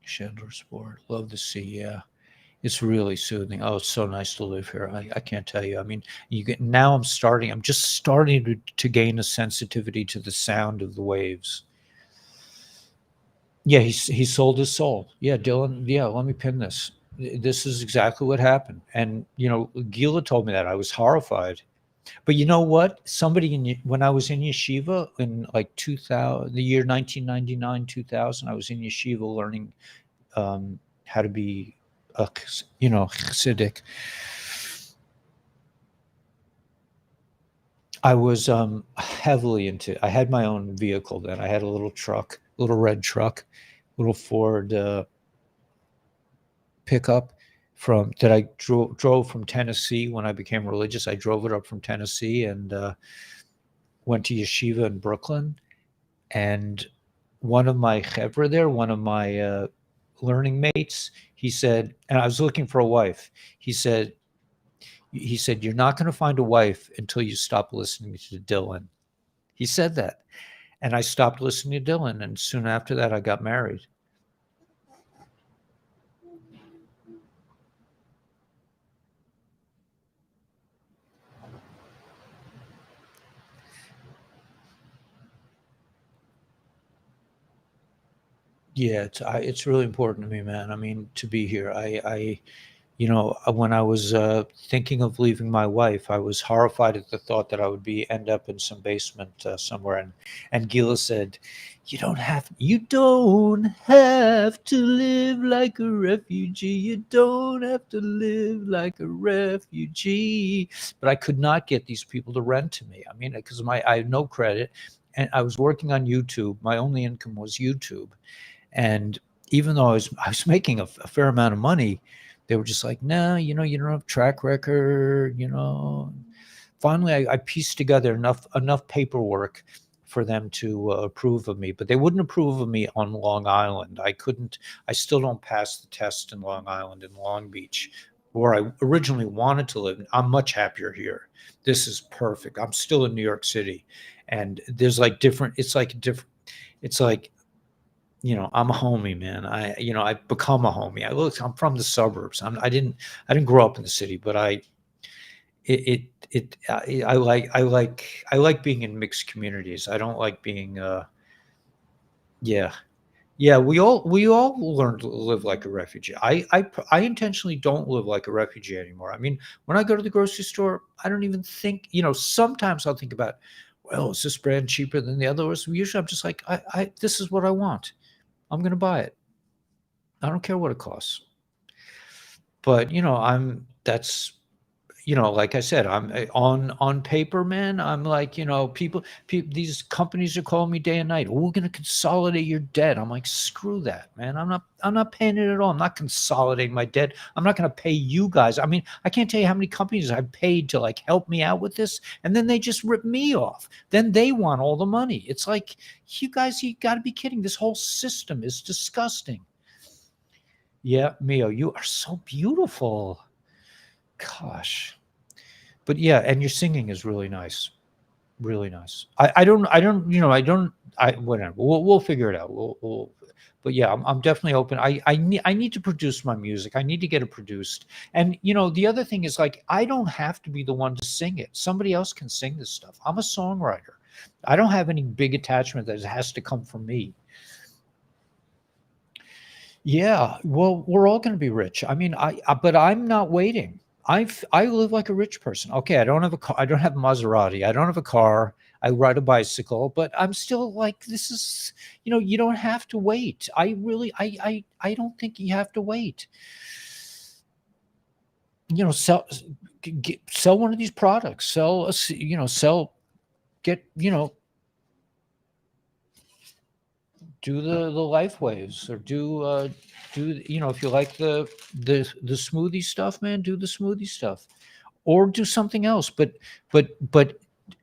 Chandler Sport. Love the sea. Yeah. It's really soothing. Oh, it's so nice to live here. I can't tell you. I mean, you get now. I'm just starting to gain a sensitivity to the sound of the waves. Yeah, he sold his soul. Yeah, Dylan. Yeah, let me pin this. This is exactly what happened. And Gila told me that. I was horrified. But you know what? Somebody when I was in yeshiva in like 2000, the year 1999, 2000, I was in yeshiva learning how to be a Hasidic. I was heavily into. I had my own vehicle then. I had a little truck, little red truck, little Ford pickup from that I drove from Tennessee when I became religious. I drove it up from Tennessee and went to yeshiva in Brooklyn. And one of my chevra there, one of my learning mates, he said, and I was looking for a wife. He said, you're not going to find a wife until you stop listening to Dylan. He said that. And I stopped listening to Dylan. And soon after that, I got married. Yeah, it's really important to me, man. I mean, to be here. When I was thinking of leaving my wife, I was horrified at the thought that I would end up in some basement somewhere. And Gila said, You don't have to live like a refugee. You don't have to live like a refugee." But I could not get these people to rent to me. I mean, because I had no credit, and I was working on YouTube. My only income was YouTube, and even though I was making a fair amount of money, they were just like, "No, you don't have track record." Finally, I pieced together enough paperwork for them to approve of me, but they wouldn't approve of me on Long Island. I couldn't. I still don't pass the test in Long Island, in Long Beach, where I originally wanted to live. I'm much happier here. This is perfect. I'm still in New York City, and there's like different. It's like different. It's like I'm a homie, man. I've become a homie. I'm from the suburbs. I didn't grow up in the city, but I like being in mixed communities. I don't like being, yeah, yeah. We all learn to live like a refugee. I intentionally don't live like a refugee anymore. I mean, when I go to the grocery store, I don't even think. Sometimes I'll think about, well, is this brand cheaper than the other? Usually, I'm just like, this is what I want. I'm going to buy it. I don't care what it costs. But, like I said, I'm on paper, man. I'm like, people, these companies are calling me day and night. "Oh, we're going to consolidate your debt." I'm like, screw that, man. I'm not paying it at all. I'm not consolidating my debt. I'm not going to pay you guys. I mean, I can't tell you how many companies I've paid to like help me out with this. And then they just rip me off. Then they want all the money. It's like, you guys, you got to be kidding. This whole system is disgusting. Yeah, Mio, you are so beautiful. Gosh. But yeah, and your singing is really nice. Really nice. Whatever. We'll figure it out. But yeah, I'm definitely open. I need to produce my music. I need to get it produced. And the other thing is, like, I don't have to be the one to sing it. Somebody else can sing this stuff. I'm a songwriter. I don't have any big attachment that has to come from me. Yeah, well, we're all going to be rich. I mean, but I'm not waiting. I live like a rich person. Okay, I don't have a car. I don't have a Maserati. I don't have a car. I ride a bicycle, but I'm still like, this is, you don't have to wait. I don't think you have to wait. Sell one of these products. Get, do the life waves, or if you like the smoothie stuff, man, do the smoothie stuff, or do something else. But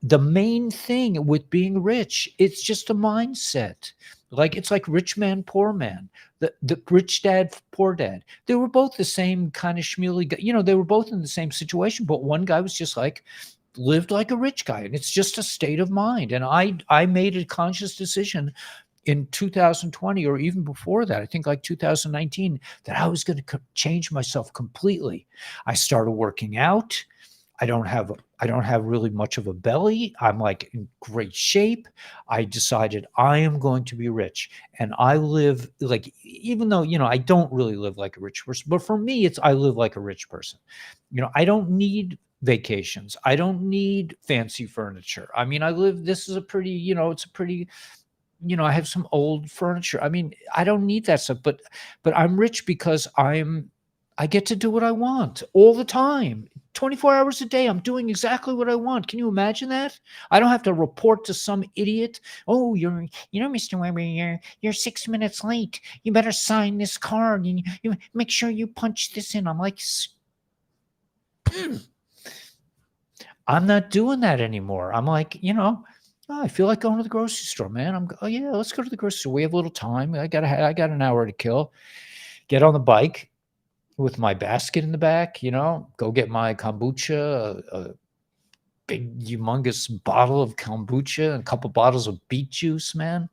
the main thing with being rich, it's just a mindset. Like, it's like rich man, poor man, the rich dad, poor dad. They were both the same kind of schmealy guy. They were both in the same situation, but one guy was just like, lived like a rich guy, and it's just a state of mind. And I made a conscious decision in 2020, or even before that, I think like 2019, that I was going to change myself completely. I started working out. I don't have really much of a belly. I'm like in great shape. I decided I am going to be rich, and I live like, even though, I don't really live like a rich person, but for me, I live like a rich person. I don't need vacations. I don't need fancy furniture. I mean, this is a pretty, it's a pretty, I have some old furniture. I mean, I don't need that stuff, but I'm rich because I get to do what I want all the time. 24 hours a day, I'm doing exactly what I want. Can you imagine that? I don't have to report to some idiot. Oh, Mr. Weber, you're 6 minutes late. You better sign this card, and you make sure you punch this in. I'm like, I'm not doing that anymore. I'm like, I feel like going to the grocery store, man. Oh yeah, let's go to the grocery store. We have a little time. I got an hour to kill. Get on the bike with my basket in the back, go get my kombucha, a big humongous bottle of kombucha, and a couple bottles of beet juice, man.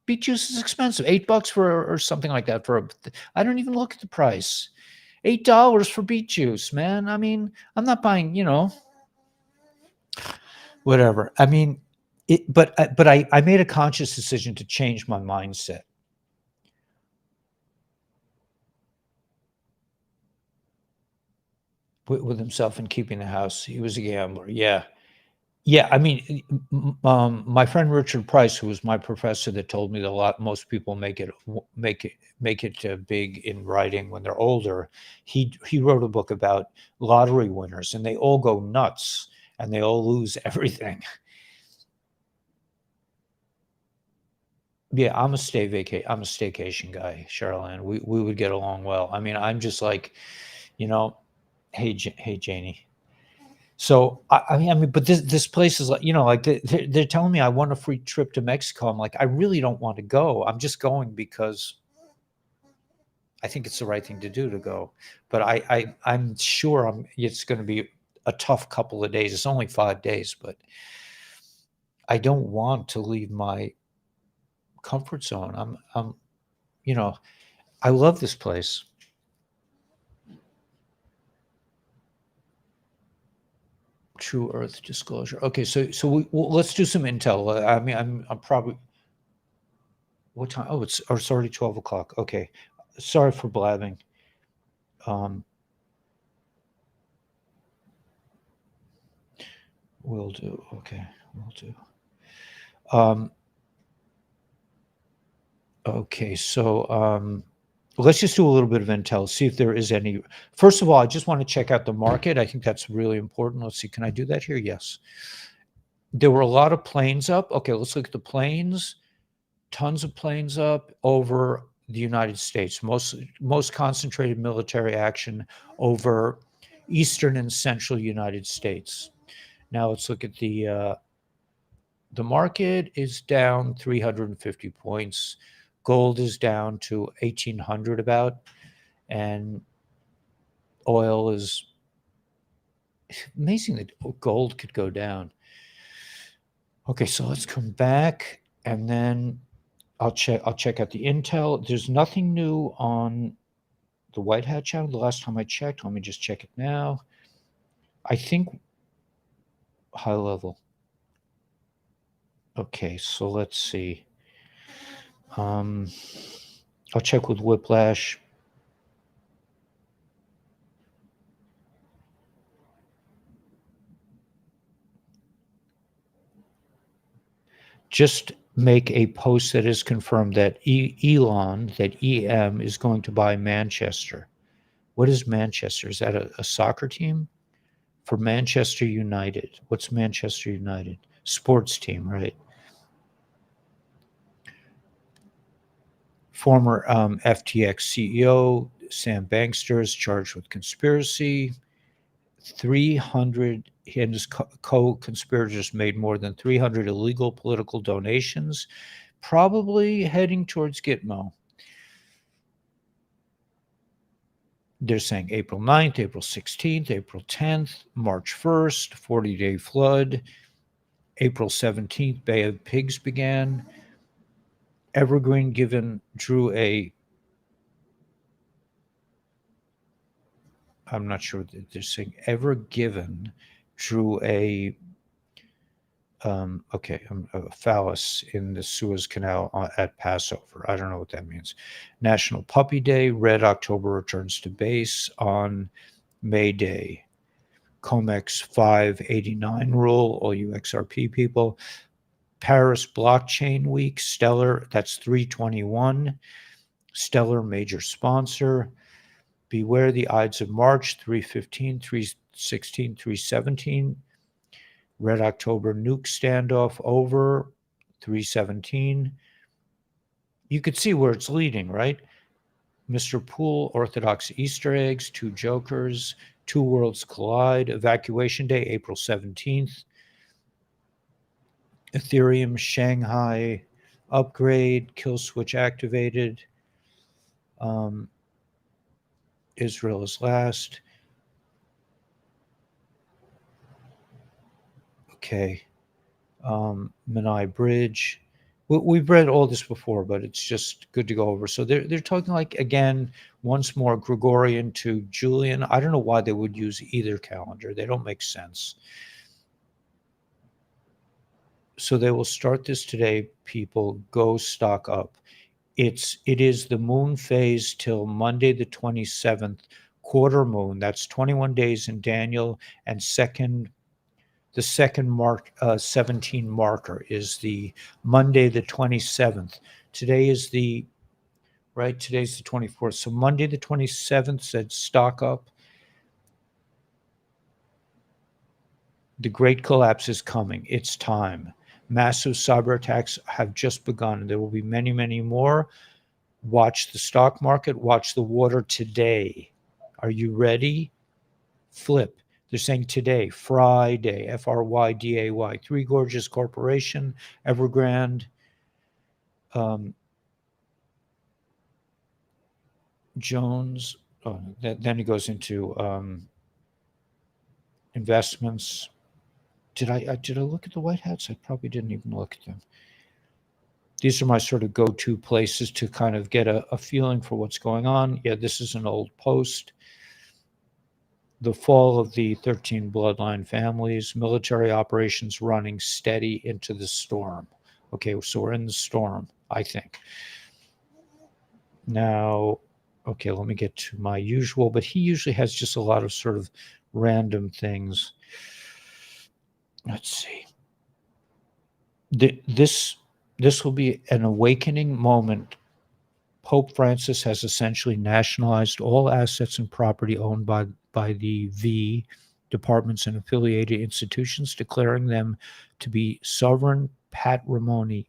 Beet juice is expensive. $8 or something like that I don't even look at the price. $8 for beet juice, man. I mean, I'm not buying, whatever. I mean, but I made a conscious decision to change my mindset. With himself and keeping the house. He was a gambler. Yeah. Yeah. I mean, my friend Richard Price, who was my professor, that told me that most people make it big in writing when they're older. He wrote a book about lottery winners, and they all go nuts and they all lose everything. Yeah, I'm a staycation guy, Charlene. We would get along well. I mean, I'm just like, hey Janie. So I mean, but this place is like, like they're telling me I want a free trip to Mexico. I'm like, I really don't want to go. I'm just going because I think it's the right thing to do to go. But I'm sure it's going to be a tough couple of days. It's only 5 days, but I don't want to leave my comfort zone. I love this place. True Earth disclosure. Okay, so let's do some intel. I mean, I'm probably, what time? Oh, it's already 12 o'clock. Okay, sorry for blabbing. Will do. Okay, will do. Okay, so let's just do a little bit of intel, see if there is any. First of all, I just want to check out the market. I think that's really important. Let's see. Can I do that here? Yes. There were a lot of planes up. Okay, let's look at the planes. Tons of planes up over the United States. Most concentrated military action over eastern and central United States. Now let's look at the market is down 350 points. Gold is down to 1,800 about, and oil is amazing that gold could go down. Okay, so let's come back, and then I'll check out the intel. There's nothing new on the White Hat channel. The last time I checked, let me just check it now. I think high level. Okay, so let's see. I'll check with Whiplash. Just make a post that is confirmed that Elon, that EM, is going to buy Manchester. What is Manchester? Is that a soccer team? For Manchester United. What's Manchester United? Sports team, right? Former FTX CEO Sam Bankster is charged with conspiracy. 300, he and his co-conspirators made more than 300 illegal political donations, probably heading towards Gitmo. They're saying April 9th, April 16th, April 10th, March 1st, 40-day flood. April 17th, Bay of Pigs began. Evergreen given drew a, I'm not sure what they're saying, Ever Given drew a a phallus in the Suez Canal at Passover. I don't know what that means. National Puppy Day. Red October returns to base on May Day. COMEX 589 rule, all you XRP people. Paris Blockchain Week. Stellar, that's 321. Stellar, major sponsor. Beware the Ides of March, 315, 316, 317. Red October nuke standoff over, 317. You could see where it's leading, right? Mr. Poole, Orthodox Easter eggs, two jokers, two worlds collide, evacuation day, April 17th. Ethereum, Shanghai, upgrade, kill switch activated. Israel is last. Okay. Menai Bridge. We've read all this before, but it's just good to go over. So they're talking like, again, once more Gregorian to Julian. I don't know why they would use either calendar. They don't make sense. So they will start this today. People, go stock up. It is the moon phase till Monday the 27th, quarter moon. That's 21 days in Daniel, and the second 17 marker is the Monday the 27th. Today's the 24th. So Monday the 27th said stock up. The great collapse is coming. It's time. Massive cyber attacks have just begun. There will be many, many more. Watch the stock market. Watch the water today. Are you ready? Flip. They're saying today, Fryday, Fryday, Three Gorges Corporation, Evergrande, Jones. Oh, then he goes into investments. Did I look at the white hats? I probably didn't even look at them. These are my sort of go-to places to kind of get a feeling for what's going on. Yeah, this is an old post. The fall of the 13 bloodline families, military operations running steady into the storm. Okay, so we're in the storm, I think. Now, okay, let me get to my usual, but he usually has just a lot of sort of random things. Let's see. This will be an awakening moment. Pope Francis has essentially nationalized all assets and property owned by the V departments and affiliated institutions, declaring them to be sovereign patrimony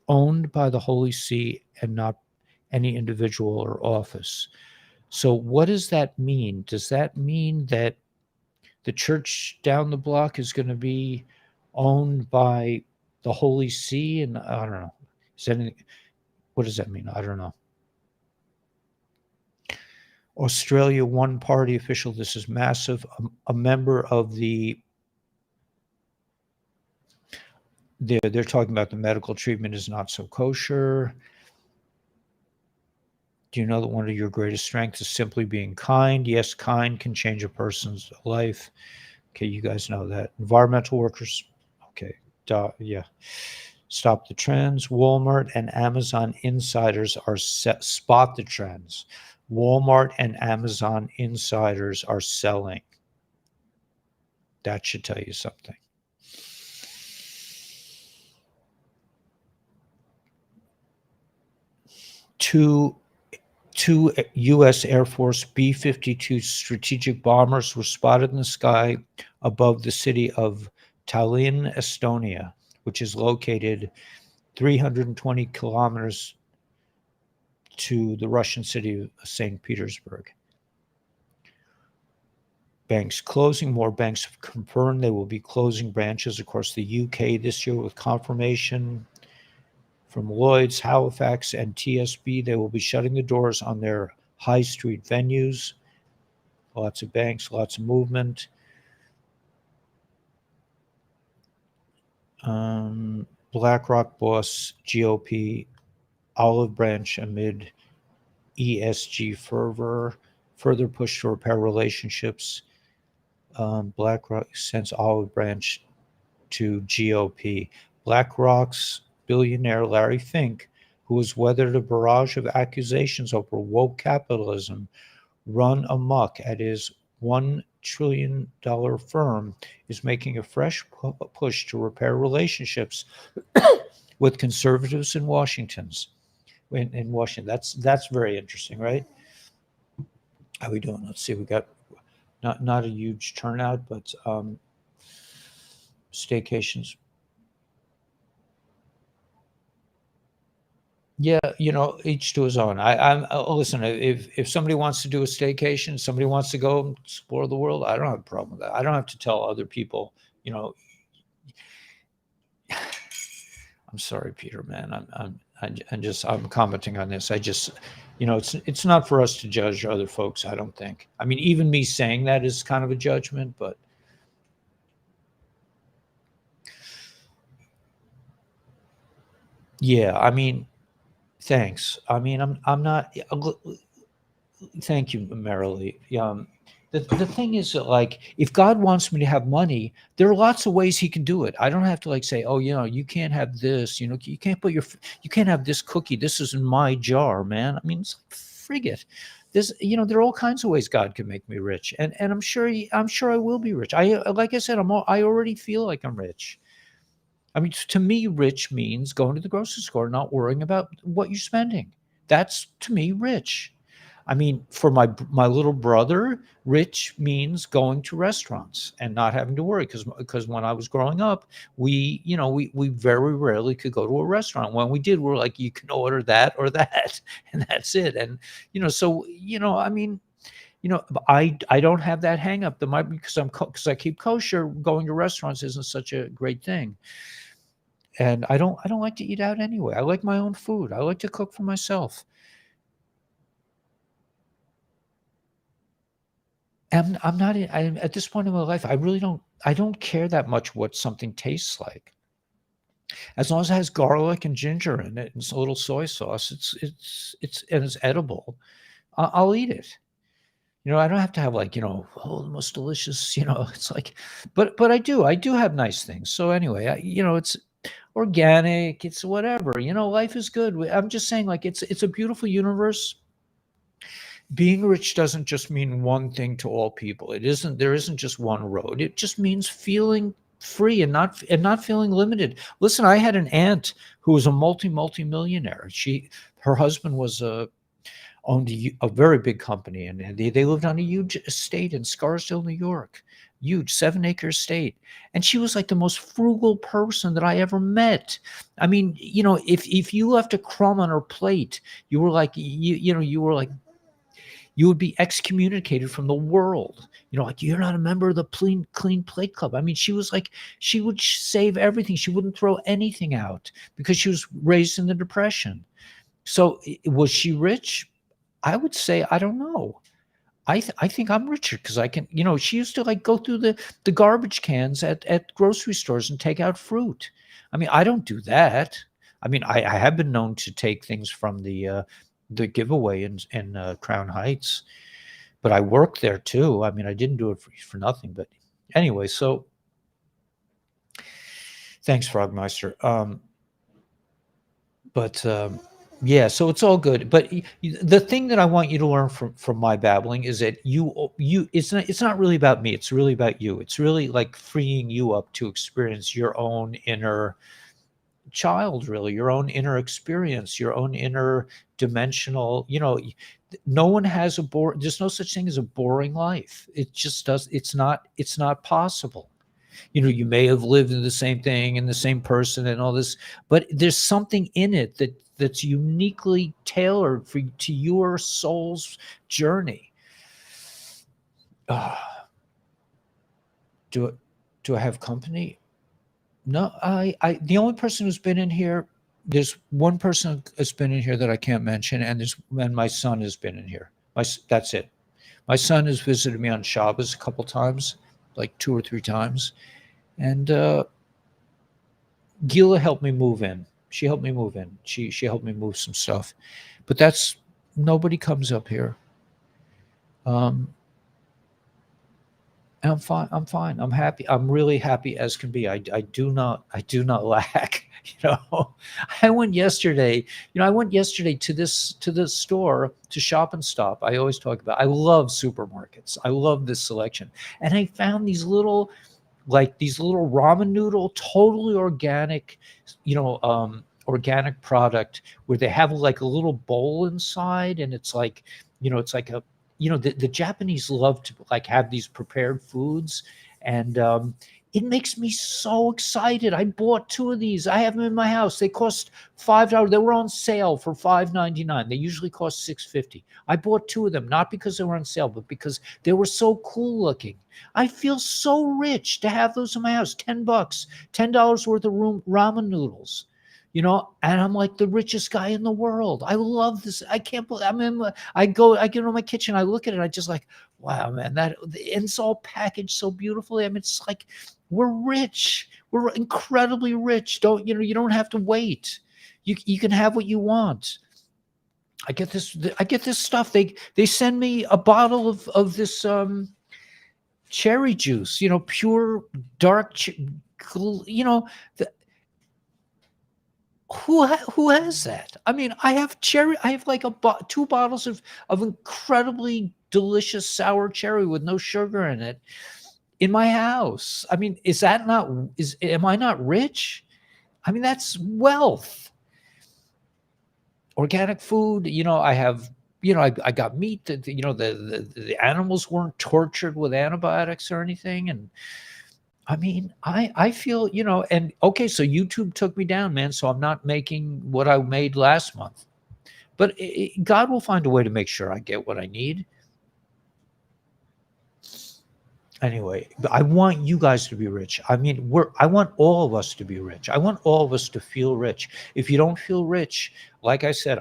owned by the Holy See and not any individual or office. So what does that mean? Does that mean that the church down the block is going to be owned by the Holy See? And I don't know. What does that mean? I don't know. Australia, one party official. This is massive. A member of they're talking about the medical treatment is not so kosher. Do you know that one of your greatest strengths is simply being kind? Yes, kind can change a person's life. Okay, you guys know that. Environmental workers. Okay. Yeah. Stop the trends. Walmart and Amazon insiders are spot the trends. Walmart and Amazon insiders are selling. That should tell you something. Two U.S. Air Force B-52 strategic bombers were spotted in the sky above the city of Tallinn, Estonia, which is located 320 kilometers to the Russian city of St. Petersburg. Banks closing. More banks have confirmed they will be closing branches across the UK this year, with confirmation from Lloyds, Halifax, and TSB. They will be shutting the doors on their high street venues. Lots of banks, lots of movement. BlackRock boss GOP olive branch amid ESG fervor. Further push to repair relationships. BlackRock sends olive branch to GOP. BlackRock's billionaire Larry Fink, who has weathered a barrage of accusations over woke capitalism run amok at his $1 trillion firm, is making a fresh push to repair relationships with conservatives in Washington. That's very interesting, right? How are we doing? Let's see. We got not a huge turnout, but staycations. Yeah, each to his own. I'm listen. If somebody wants to do a staycation, somebody wants to go explore the world, I don't have a problem with that. I don't have to tell other people. I'm sorry, Peter, man. I'm commenting on this. It's not for us to judge other folks. I don't think. I mean, even me saying that is kind of a judgment, but. Yeah, I mean, thanks. I mean, I'm not. Thank you, Marilee. The thing is that, like, if God wants me to have money, there are lots of ways He can do it. I don't have to like say, oh, you can't have this. You can't you can't have this cookie. This is in my jar, man. I mean, it's like, frig it. There are all kinds of ways God can make me rich, and I'm sure I will be rich. Like I said, I already feel like I'm rich. I mean, to me, rich means going to the grocery store, not worrying about what you're spending. That's, to me, rich. I mean, for my little brother, rich means going to restaurants and not having to worry, because when I was growing up, we very rarely could go to a restaurant. When we did, we were like, you can order that or that, and that's it. And I mean, I don't have that hang up. That might be because I keep kosher. Going to restaurants isn't such a great thing. And I don't like to eat out anyway. I like my own food. I like to cook for myself. I'm not at this point in my life, I don't care that much what something tastes like. As long as it has garlic and ginger in it and a little soy sauce, it's edible. I'll eat it. I don't have to have, like, the most delicious, it's like, but I do have nice things. So anyway, it's organic, it's whatever, life is good. I'm just saying, like, it's a beautiful universe. Being rich doesn't just mean one thing to all people. There isn't just one road. It just means feeling free and not feeling limited. Listen, I had an aunt who was a multi-millionaire. Her husband owned a very big company, and they lived on a huge estate in Scarsdale, New York. Huge 7-acre estate. And she was like the most frugal person that I ever met. I mean, if you left a crumb on her plate, you were like, you were like, you would be excommunicated from the world. Like, you're not a member of the clean plate club. I mean, she was like, she would save everything. She wouldn't throw anything out because she was raised in the Depression. So was she rich? I would say, I don't know. I think I'm richer because I can, she used to, like, go through the garbage cans at grocery stores and take out fruit. I mean, I don't do that. I mean, I have been known to take things from the giveaway in Crown Heights, but I worked there too. I mean, I didn't do it for nothing. But anyway, so Thanks, Frogmeister. But yeah, so it's all good. But the thing that I want you to learn from my babbling is that you it's not really about me. It's really about you. It's really like freeing you up to experience your own inner child, really, your own inner experience, your own inner dimensional. No one has a bore. There's no such thing as a boring life. It just does. It's not possible. You may have lived in the same thing and the same person and all this, but there's something in it that's uniquely tailored to your soul's journey. Do I have company? No, I the only person who's been in here, there's one person that's been in here that I can't mention, and my son has been in here. That's it. My son has visited me on Shabbos a couple times, like 2 or 3 times, and Gila helped me move in. She helped me move in. She helped me move some stuff, but that's nobody comes up here. I'm fine. I'm fine. I'm happy. I'm really happy as can be. I do not lack. I went yesterday. I went yesterday to this store to Shop and Stop. I always talk about. I love supermarkets. I love this selection, and I found these little ramen noodle, totally organic, organic product where they have like a little bowl inside, and it's like, it's like a, the Japanese love to like have these prepared foods, and it makes me so excited. I bought 2 of these. I have them in my house. They cost $5. They were on sale for $5.99. They usually cost $6.50. I bought 2 of them, not because they were on sale, but because they were so cool looking. I feel so rich to have those in my house. $10, $10 worth of ramen noodles. And I'm like the richest guy in the world. I love this. I can't believe I get into my kitchen. I look at it. I just like, wow, man, and it's all packaged so beautifully. It's like, we're rich. We're incredibly rich. You don't have to wait. You can have what you want. I get this stuff. They send me a bottle of this cherry juice, pure dark, who has that? I have like 2 bottles of incredibly delicious sour cherry with no sugar in it in my house. Am I not rich? That's wealth. Organic food, I have, I got meat that, the animals weren't tortured with antibiotics or anything. And I feel, and okay, so YouTube took me down, man. So I'm not making what I made last month, but God will find a way to make sure I get what I need. Anyway, but I want you guys to be rich. I want all of us to be rich. I want all of us to feel rich. If you don't feel rich, like I said,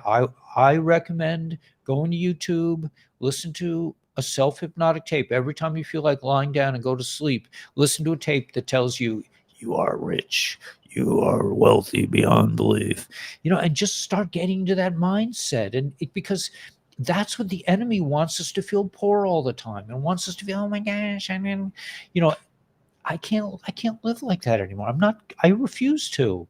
I recommend going to YouTube, listen to a self-hypnotic tape. Every time you feel like lying down and go to sleep, listen to a tape that tells you you are rich, you are wealthy beyond belief, and just start getting into that mindset. And because that's what the enemy wants us to feel, poor all the time, and wants us to feel, oh my gosh, I can't live like that anymore. I refuse to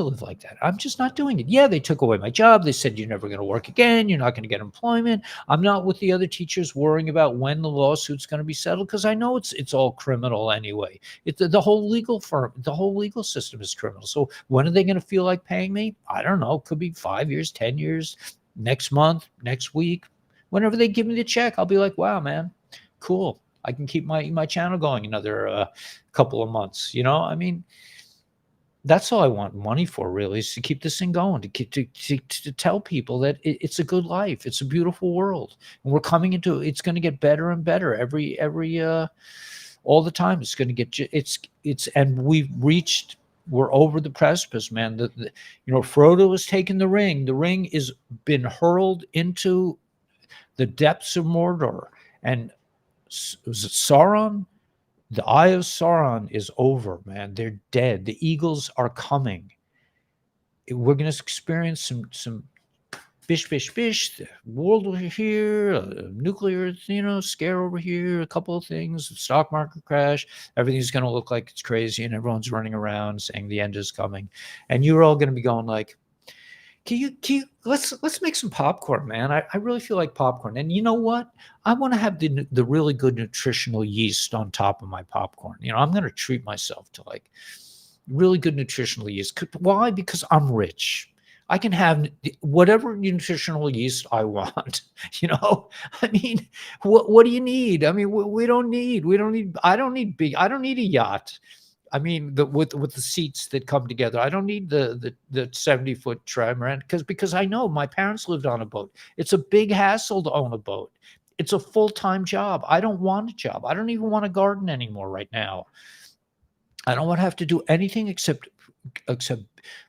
live like that. I'm just not doing it. Yeah, they took away my job. They said, you're never going to work again. You're not going to get employment. I'm not with the other teachers worrying about when the lawsuit's going to be settled, because I know it's all criminal anyway. The whole legal system is criminal. So when are they going to feel like paying me? I don't know. Could be 5 years, 10 years, next month, next week. Whenever they give me the check, I'll be like, wow, man, cool. I can keep my channel going another couple of months. That's all I want money for, really, is to keep this thing going, to tell people that it's a good life. It's a beautiful world. And we're coming into it's going to get better and better every all the time. It's going to get and we're over the precipice, man. Frodo has taken the ring. The ring is been hurled into the depths of Mordor. And was it Sauron? The Eye of Sauron is over, man. They're dead. The eagles are coming. We're going to experience some bish, bish, bish, the world over here, nuclear, scare over here, a couple of things, stock market crash, everything's going to look like it's crazy, and everyone's running around saying the end is coming. And you're all going to be going like, let's make some popcorn, man. I really feel like popcorn. And you know what? I want to have the really good nutritional yeast on top of my popcorn. I'm going to treat myself to like really good nutritional yeast. Why? Because I'm rich. I can have whatever nutritional yeast I want. I mean, what do you need? I mean, we don't need. I don't need I don't need a yacht. I mean, with the seats that come together. I don't need the 70-foot trimaran because I know my parents lived on a boat. It's a big hassle to own a boat. It's a full-time job. I don't want a job. I don't even want a garden anymore right now. I don't want to have to do anything except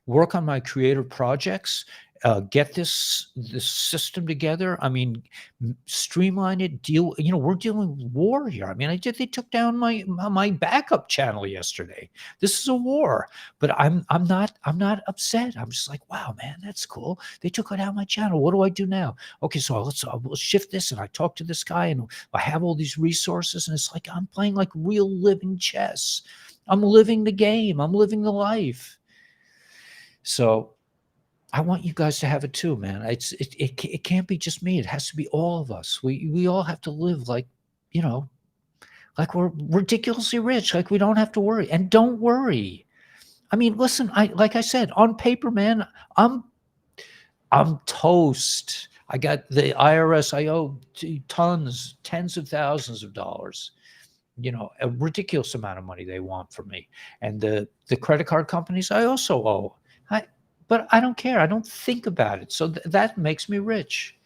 work on my creative projects, get this system together. I mean, streamline it. We're dealing with war here. I mean, they took down my backup channel yesterday. This is a war, but I'm not upset. I'm just like, wow, man, that's cool. They took down my channel. What do I do now? Okay, so we'll shift this, and I talk to this guy, and I have all these resources, and it's like I'm playing like real living chess. I'm living the game. I'm living the life. So I want you guys to have it too, man. It can't be just me. It has to be all of us. We all have to live like we're ridiculously rich, like we don't have to worry. And don't worry. I mean, listen, like I said, on paper, man, I'm toast. I got the IRS. I owe tens of thousands of dollars. A ridiculous amount of money they want from me. And the credit card companies I also owe. But I don't care. I don't think about it. So that makes me rich.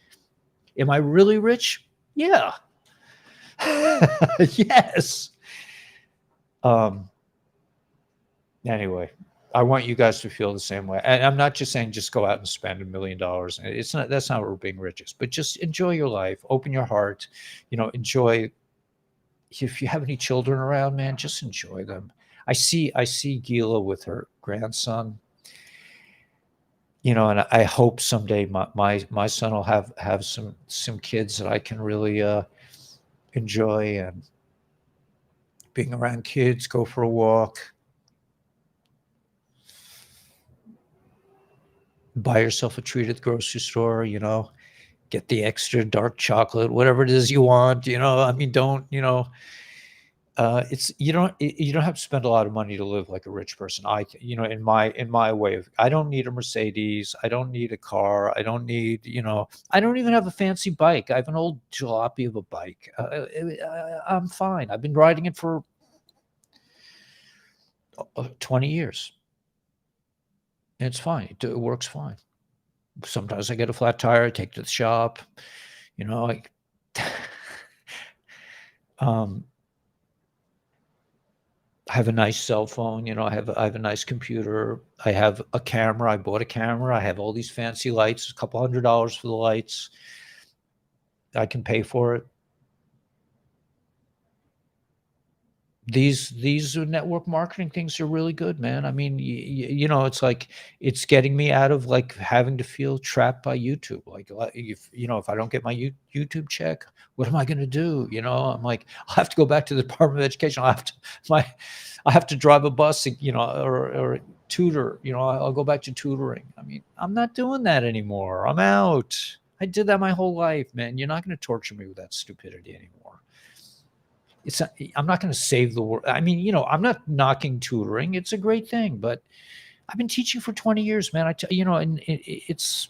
Am I really rich? Yeah. Yes. Anyway, I want you guys to feel the same way. And I'm not just saying just go out and spend $1 million. That's not where being rich is. But just enjoy your life. Open your heart. Enjoy. If you have any children around, man, just enjoy them. I see Gila with her grandson. And I hope someday my son will have some kids that I can really enjoy, and being around kids, go for a walk, buy yourself a treat at the grocery store, get the extra dark chocolate, whatever it is you want, I mean, don't, it's you don't have to spend a lot of money to live like a rich person. In my way of, I don't need a Mercedes, I don't need a car, I don't need, I don't even have a fancy bike. I have an old jalopy of a bike. I'm fine. I've been riding it for 20 years. And it's fine. It works fine. Sometimes I get a flat tire, I take it to the shop, like I have a nice cell phone, I have a nice computer. I have a camera. I bought a camera. I have all these fancy lights, a couple $100 for the lights. I can pay for it. These network marketing things are really good, man. I mean, it's like it's getting me out of like having to feel trapped by YouTube. Like if I don't get my YouTube check, what am I going to do? I'm like, I have to go back to the Department of Education. I have to drive a bus, or tutor. I'll go back to tutoring. I mean, I'm not doing that anymore. I'm out. I did that my whole life, man. You're not going to torture me with that stupidity anymore. I'm not going to save the world. I mean, I'm not knocking tutoring. It's a great thing, but I've been teaching for 20 years, man. And it's,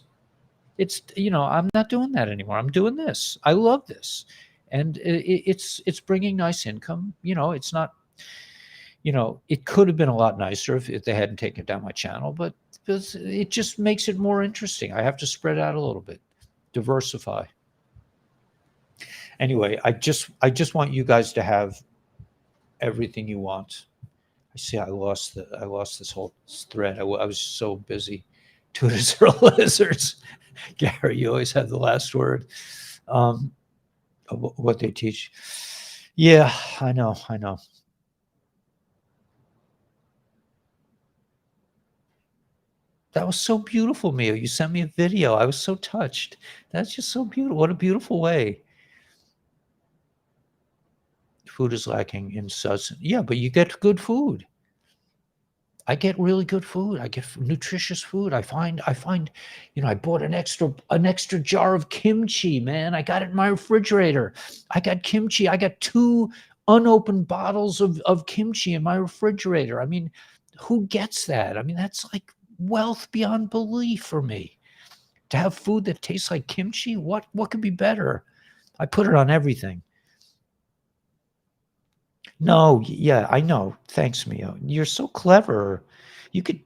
I'm not doing that anymore. I'm doing this. I love this. And it's bringing nice income. It's not, it could have been a lot nicer if they hadn't taken down my channel, but it just makes it more interesting. I have to spread out a little bit, diversify. Anyway, I just want you guys to have everything you want. I see I lost this whole thread. I was so busy. Tutors are lizards. Gary, you always have the last word. Of what they teach. Yeah, I know. That was so beautiful, Mia. You sent me a video. I was so touched. That's just so beautiful. What a beautiful way. Food is lacking in such. Yeah, but you get good food. I get really good food. I get nutritious food. I find, I bought an extra jar of kimchi, man. I got it in my refrigerator. I got kimchi. I got 2 unopened bottles of kimchi in my refrigerator. I mean, who gets that? I mean, that's like wealth beyond belief for me. To have food that tastes like kimchi, what could be better? I put it on everything. No, yeah, I know. Thanks, Mio. You're so clever. You could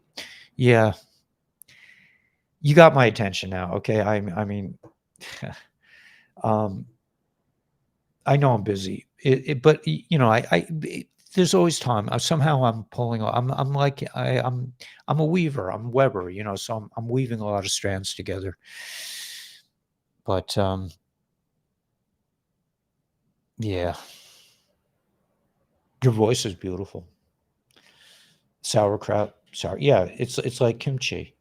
Yeah, you got my attention now, okay? I mean, um, I know I'm busy. But there's always time. Somehow I'm pulling. I'm like I'm a weaver. I'm Weber. So I'm weaving a lot of strands together. But yeah, your voice is beautiful. Sauerkraut, yeah, it's like kimchi.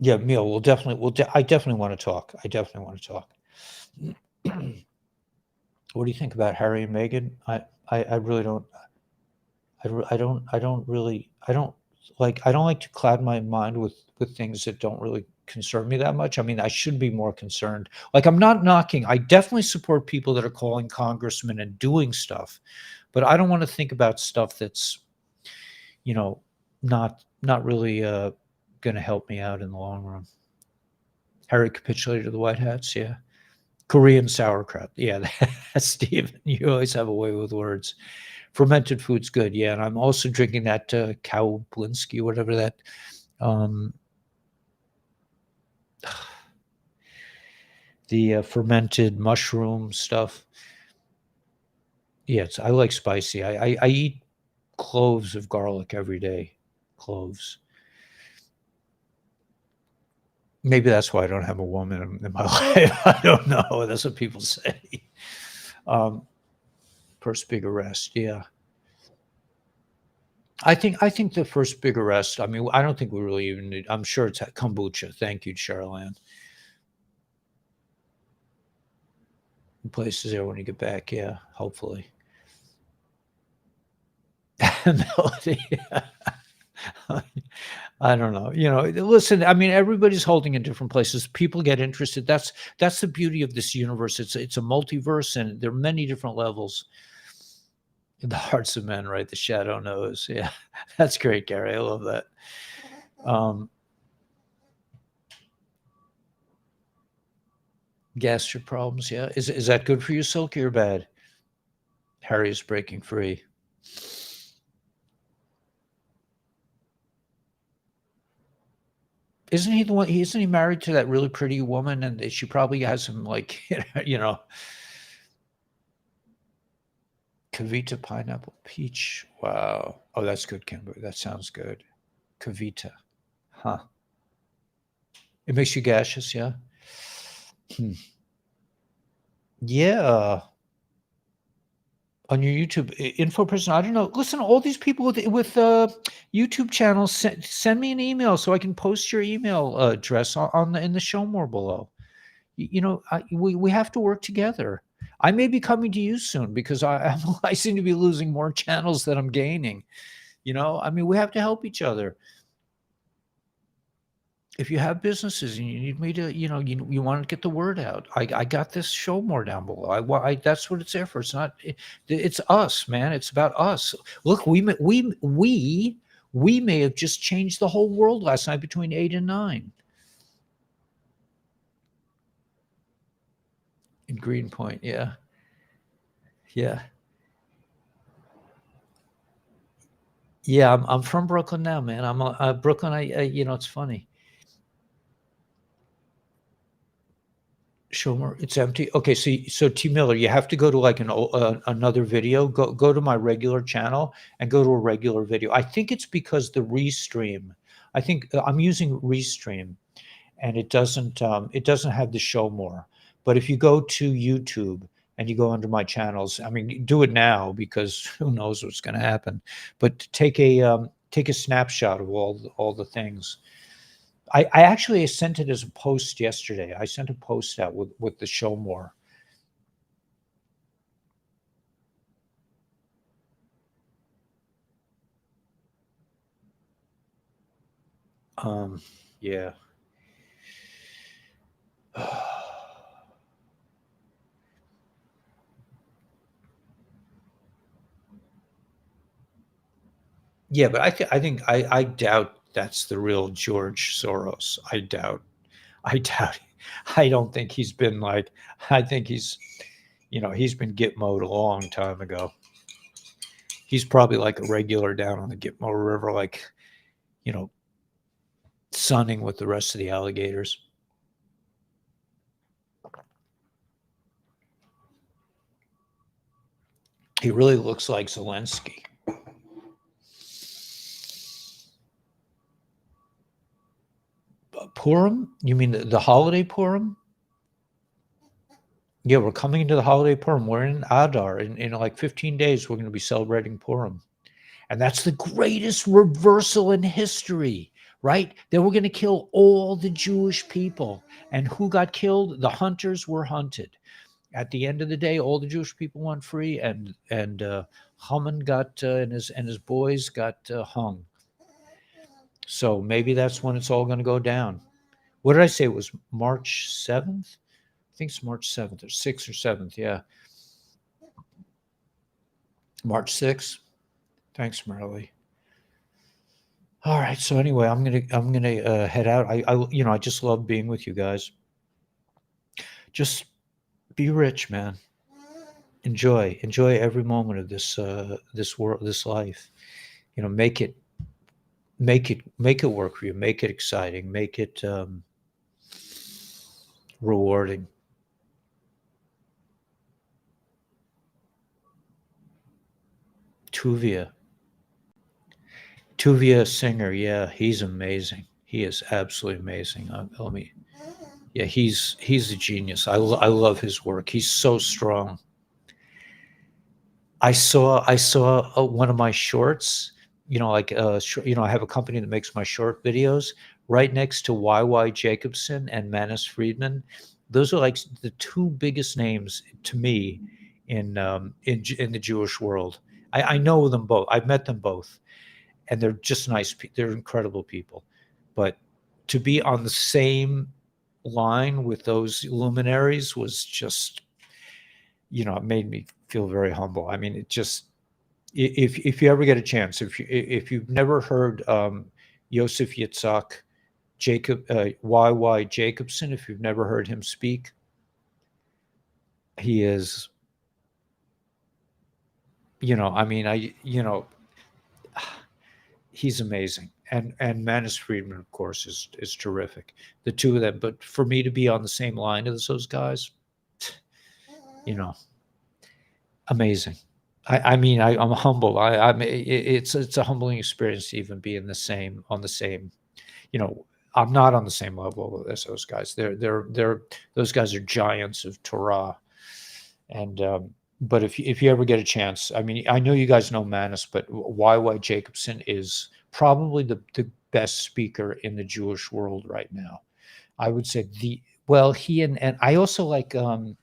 Yeah, Neil, I definitely want to talk. I definitely want to talk. What do you think about Harry and Meghan? I really don't. I don't like to cloud my mind with things that don't really concern me that much. I mean, I should be more concerned. Like, I'm not knocking. I definitely support people that are calling congressmen and doing stuff, but I don't want to think about stuff that's, you know, not really going to help me out in the long run. Harry capitulated to the White Hats. Yeah. Korean sauerkraut. Yeah, that's Steven. You always have a way with words. Fermented food's good. Yeah, and I'm also drinking that cow Blinsky, whatever that. Um, the fermented mushroom stuff. Yeah, I like spicy. I eat cloves of garlic every day. Cloves. Maybe that's why I don't have a woman in my life. I don't know. That's what people say. Um, First big arrest. Yeah. I think the first big arrest. I mean, I don't think we really even need. I'm sure it's kombucha. Thank you, Charlene. The place is there when you get back. Yeah, hopefully. Melody. I don't know. Listen. I mean, everybody's holding in different places. People get interested. That's the beauty of this universe. It's a multiverse, and there are many different levels. In the hearts of men, right? The shadow knows. Yeah, that's great, Gary. I love that. Um, Gastric problems. Yeah, is that good for you, Silky, or bad? Harry is breaking free. Isn't he the one? Isn't he married to that really pretty woman? And she probably has him like, Kavita pineapple peach. Wow. Oh, that's good, Kimber. That sounds good. Kavita. Huh. It makes you gaseous, yeah? Hmm. Yeah. On your YouTube info person, I don't know. Listen, all these people with YouTube channels, send me an email so I can post your email address in the show more below. We have to work together. I may be coming to you soon because I seem to be losing more channels than I'm gaining. I mean, we have to help each other. If you have businesses and you need me to, you want to get the word out, I got this show more down below. That's what it's there for. It's not, it's us, man. It's about us. Look, we may have just changed the whole world last night between 8 and 9 in Greenpoint. Yeah. Yeah. Yeah. I'm from Brooklyn now, man. I'm Brooklyn. It's funny. Schumer, it's empty. Okay, so T Miller, you have to go to like another video. Go to my regular channel and go to a regular video. I think it's because the restream. I think I'm using restream, and it doesn't have the show more. But if you go to YouTube and you go under my channels. I mean, do it now because who knows what's going to happen. But take a snapshot of all the things. I actually sent it as a post yesterday. I sent a post out with the show more. Yeah. Yeah, but I doubt that's the real George Soros. I doubt it. I don't think he's been like, I think he's been Gitmo'd a long time ago. He's probably like a regular down on the Gitmo River, like, sunning with the rest of the alligators. He really looks like Zelensky. Purim? You mean the holiday Purim? Yeah, we're coming into the holiday Purim. We're in Adar. In like 15 days, we're going to be celebrating Purim. And that's the greatest reversal in history, right? They were going to kill all the Jewish people. And who got killed? The hunters were hunted. At the end of the day, all the Jewish people went free, and Haman got and his boys got hung. So maybe that's when it's all going to go down. What did I say? It was March 7th? I think it's March 7th or 6th or 7th. Yeah. March 6th. Thanks, Marley. All right. So anyway, I'm gonna head out. I just love being with you guys. Just be rich, man. Enjoy every moment of this world, this life. Make it work for you. Make it exciting. Make it rewarding. Tuvia Singer, yeah, he's amazing. He is absolutely amazing. Yeah, he's a genius. I love his work. He's so strong. I saw one of my shorts. I have a company that makes my short videos right next to YY Jacobson and Manis Friedman. Those are like the two biggest names to me in the Jewish world. I know them both. I've met them both, and they're just nice. They're incredible people. But to be on the same line with those luminaries was just, it made me feel very humble. I mean, it just, if you ever get a chance, if you've never heard Yosef Yitzhak YY Jacobson, if you've never heard him speak, he is, I mean, he's amazing. And Manis Friedman, of course, is terrific. The two of them, but for me to be on the same line as those guys, amazing. I'm humble. It's a humbling experience to even be on the same. I'm not on the same level as those guys. Those guys are giants of Torah, and but if you ever get a chance, I mean, I know you guys know Manis, but YY Jacobson is probably the best speaker in the Jewish world right now. I would say he and I also like Yossi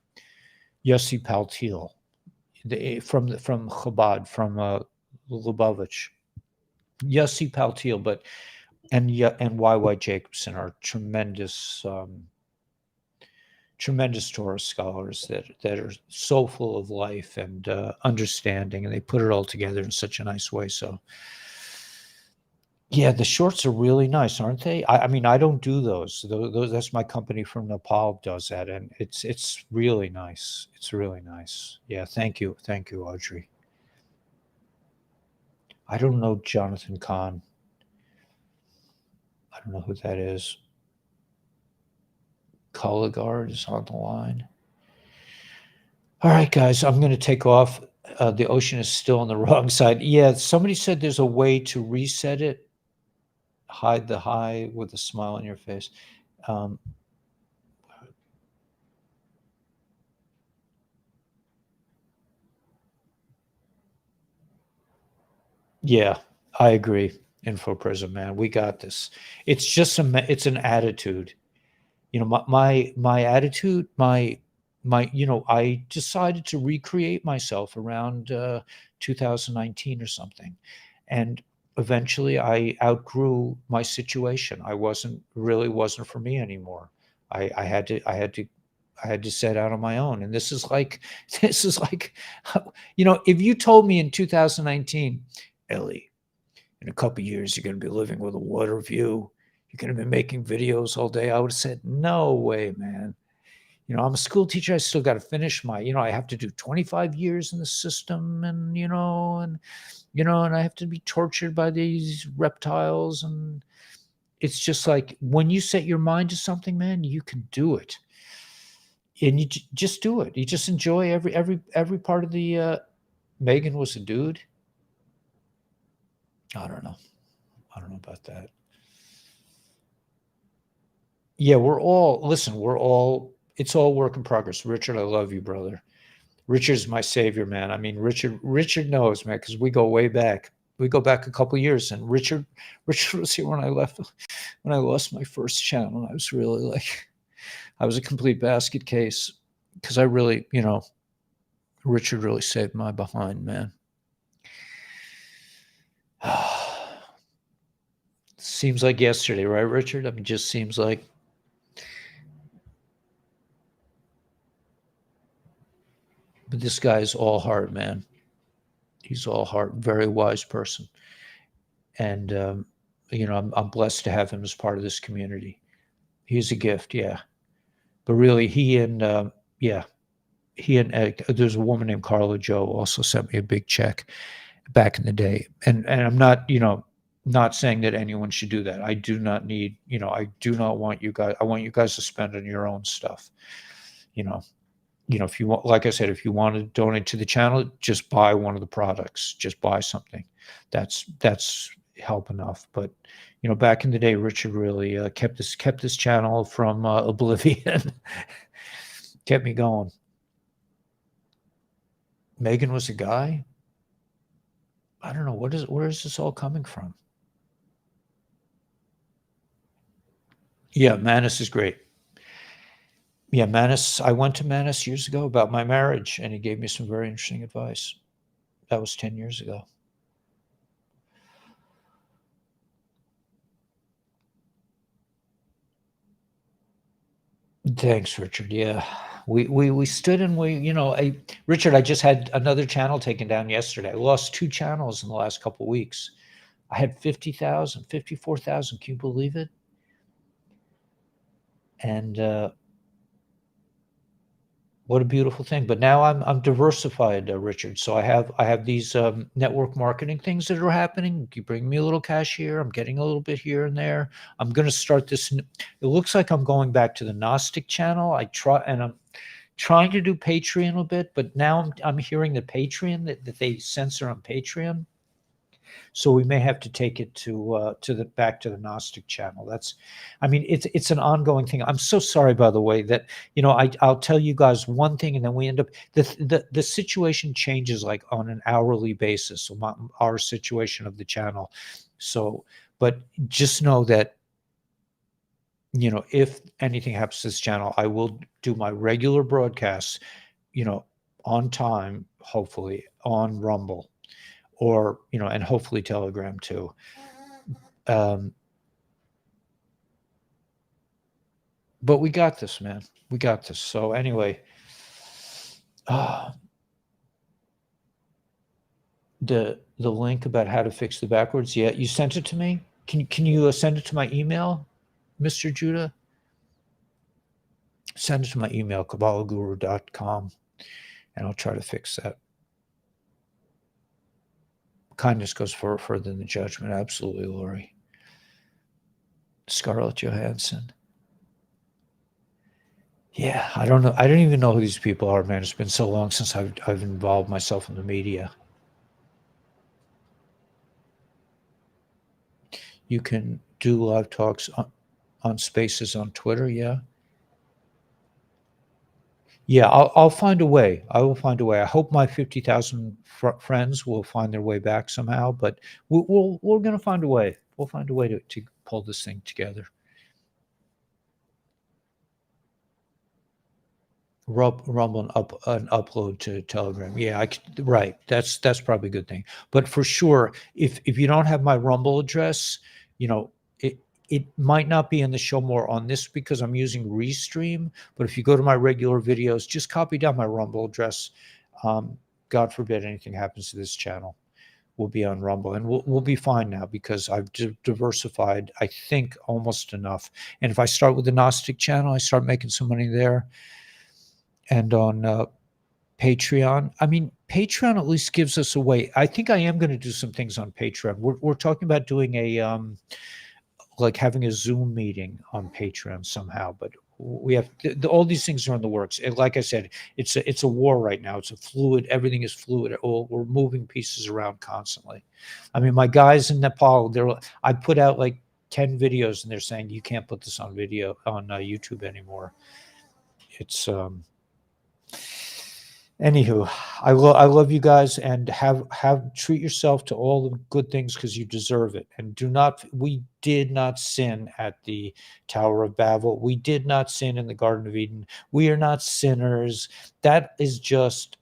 Paltiel from Chabad, from Lubavitch. Yossi Paltiel, and YY Jacobson are tremendous Torah scholars that are so full of life and understanding, and they put it all together in such a nice way. So yeah, the shorts are really nice, aren't they? I mean, I don't do those. That's my company from Nepal does that, and it's really nice. It's really nice. Yeah, thank you, Audrey. I don't know Jonathan Kahn. I don't know who that is. Colligard is on the line. All right, guys, I'm going to take off. The ocean is still on the wrong side. Yeah, somebody said there's a way to reset it. Hide the high with a smile on your face. Yeah, I agree. Info Prism, man, we got this. It's just it's an attitude. My attitude, I decided to recreate myself around 2019 or something, and eventually I outgrew my situation. Wasn't for me anymore. I had to set out on my own, and this is like this is like, if you told me in 2019, Ellie, in a couple of years you're going to be living with a water view, you're going to be making videos all day, I would have said, no way, man. I'm a school teacher. I still got to finish I have to do 25 years in the system, and I have to be tortured by these reptiles. And it's just like, when you set your mind to something, man, you can do it. And you just do it. You just enjoy every part of the, Megan was a dude. I don't know. I don't know about that. Yeah, it's all work in progress. Richard, I love you, brother. Richard's my savior, man. I mean, Richard knows, man, because we go way back. We go back a couple years, and Richard was here when I lost my first channel. And I was really like, I was a complete basket case, because I really, Richard really saved my behind, man. Seems like yesterday, right, Richard? I mean, just seems like. But this guy is all heart, man. He's all heart, very wise person. And, I'm blessed to have him as part of this community. He's a gift, yeah. But really, yeah, there's a woman named Karina.G also sent me a big check back in the day. And I'm not saying that anyone should do that. I do not need, I do not want you guys, I want you guys to spend on your own stuff. If you want, like I said, if you want to donate to the channel, just buy one of the products, just buy something. That's help enough. But back in the day, Richard really kept this channel from oblivion, kept me going. Megan was a guy. I don't know where is this all coming from? Yeah, Manus is great. Yeah, Manus. I went to Manus years ago about my marriage, and he gave me some very interesting advice. That was 10 years ago. Thanks, Richard. Yeah, we stood and Richard, I just had another channel taken down yesterday. I lost 2 channels in the last couple of weeks. I had 50,000, 54,000. Can you believe it? And what a beautiful thing. But now I'm diversified, Richard. So I have these network marketing things that are happening. You bring me a little cash here. I'm getting a little bit here and there. I'm going to start this. It looks like I'm going back to the Gnostic channel. I'm trying to do Patreon a bit, but now I'm hearing that Patreon that they censor on Patreon. So we may have to take it back to the Gnostic channel. It's an ongoing thing. I'm so sorry, by the way, that I'll tell you guys one thing, and then we end up the situation changes like on an hourly basis. So our situation of the channel. So, but just know that if anything happens to this channel, I will do my regular broadcasts, on time, hopefully on Rumble. Or and hopefully Telegram too. But we got this, man. We got this. So anyway, the link about how to fix the backwards. Yeah, you sent it to me. Can you send it to my email, Mr. Judah? Send it to my email, kabbalahguru.com, and I'll try to fix that. Kindness goes further than the judgment. Absolutely, Lori. Scarlett Johansson. Yeah, I don't know. I don't even know who these people are, man. It's been so long since I've involved myself in the media. You can do live talks on Spaces on Twitter, yeah. Yeah, I'll find a way. I will find a way. I hope my 50,000 friends will find their way back somehow, but we're gonna find a way. We'll find a way to pull this thing together. Rumble and upload to Telegram. Yeah, right. That's probably a good thing. But for sure, if you don't have my Rumble address, you know, it might not be in the show more on this because I'm using Restream. But if you go to my regular videos, just copy down my Rumble address. Um, God forbid anything happens to this channel, we'll be on Rumble, and we'll be fine now because I've diversified. I think almost enough. And if I start with the Gnostic channel, I start making some money there, and on Patreon. I mean, Patreon at least gives us a way. I think I am going to do some things on Patreon. We're talking about doing a like having a Zoom meeting on Patreon somehow, but we have all these things are in the works. And like I said, it's a war right now. It's a fluid. Everything is fluid. We're moving pieces around constantly. I mean, my guys in Nepal, I put out like 10 videos, and they're saying you can't put this on video on YouTube anymore. It's Anywho, I love you guys, and have treat yourself to all the good things because you deserve it. And we did not sin at the Tower of Babel. We did not sin in the Garden of Eden. We are not sinners. That is just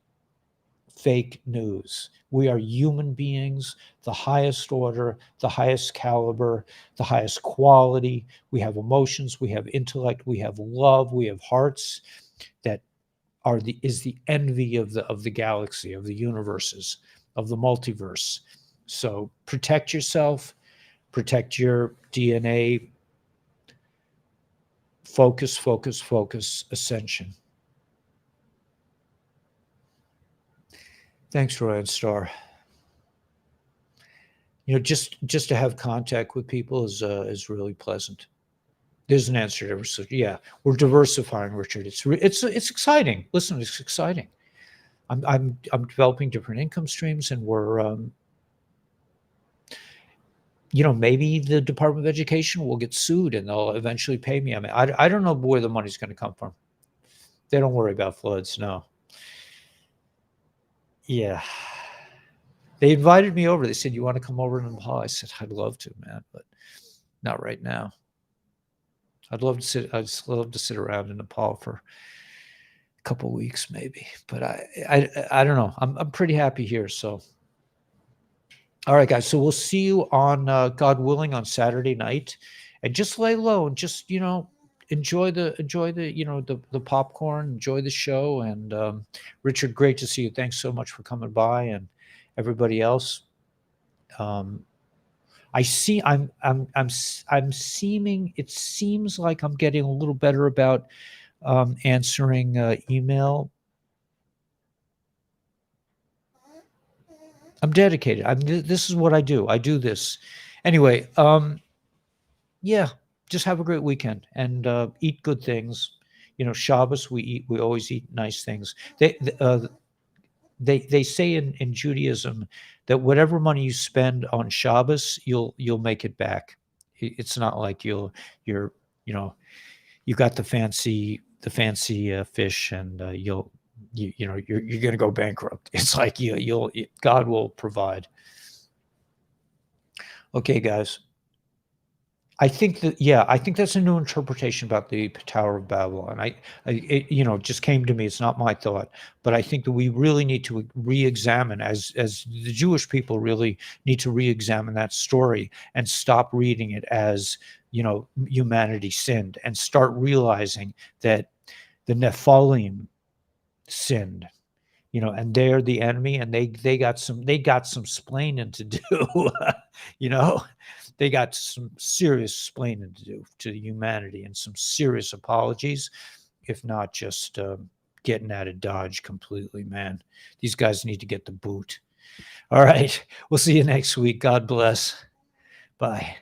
fake news. We are human beings, the highest order, the highest caliber, the highest quality. We have emotions, we have intellect, we have love, we have hearts that is the envy of the galaxy, of the universes, of the multiverse. So protect yourself, protect your DNA. Focus, focus, focus. Ascension. Thanks, Roy and Star. Just to have contact with people is really pleasant. There's an answer to every. So yeah, we're diversifying, Richard. It's exciting. Listen, it's exciting. I'm developing different income streams, and we're maybe the Department of Education will get sued and they'll eventually pay me. I mean, I don't know where the money's going to come from. They don't worry about floods. No. Yeah. They invited me over. They said, "You want to come over to Nepal?" I said, "I'd love to, man, but not right now. I'd just love to sit around in Nepal for a couple of weeks, maybe. But I don't know. I'm pretty happy here. So, all right, guys. So we'll see you on God willing on Saturday night, and just lay low and just enjoy the the popcorn, enjoy the show. And Richard, great to see you. Thanks so much for coming by, and everybody else. I see. I'm seeming. It seems like I'm getting a little better about answering email. I'm dedicated. This is what I do. I do this anyway. Yeah. Just have a great weekend and eat good things. Shabbos we always eat nice things. They say in Judaism that whatever money you spend on Shabbos, you'll make it back. It's not like you're you got the fancy fish, and you're going to go bankrupt. It's like God will provide. Okay, guys. I think that's a new interpretation about the Tower of Babel, and it just came to me. It's not my thought, but I think that we really need to re-examine, as the Jewish people really need to re-examine that story and stop reading it as humanity sinned, and start realizing that the Nephilim sinned, and they're the enemy, and they got some splaining to do, They got some serious explaining to do to humanity, and some serious apologies, if not just getting out of Dodge completely, man. These guys need to get the boot. All right. We'll see you next week. God bless. Bye.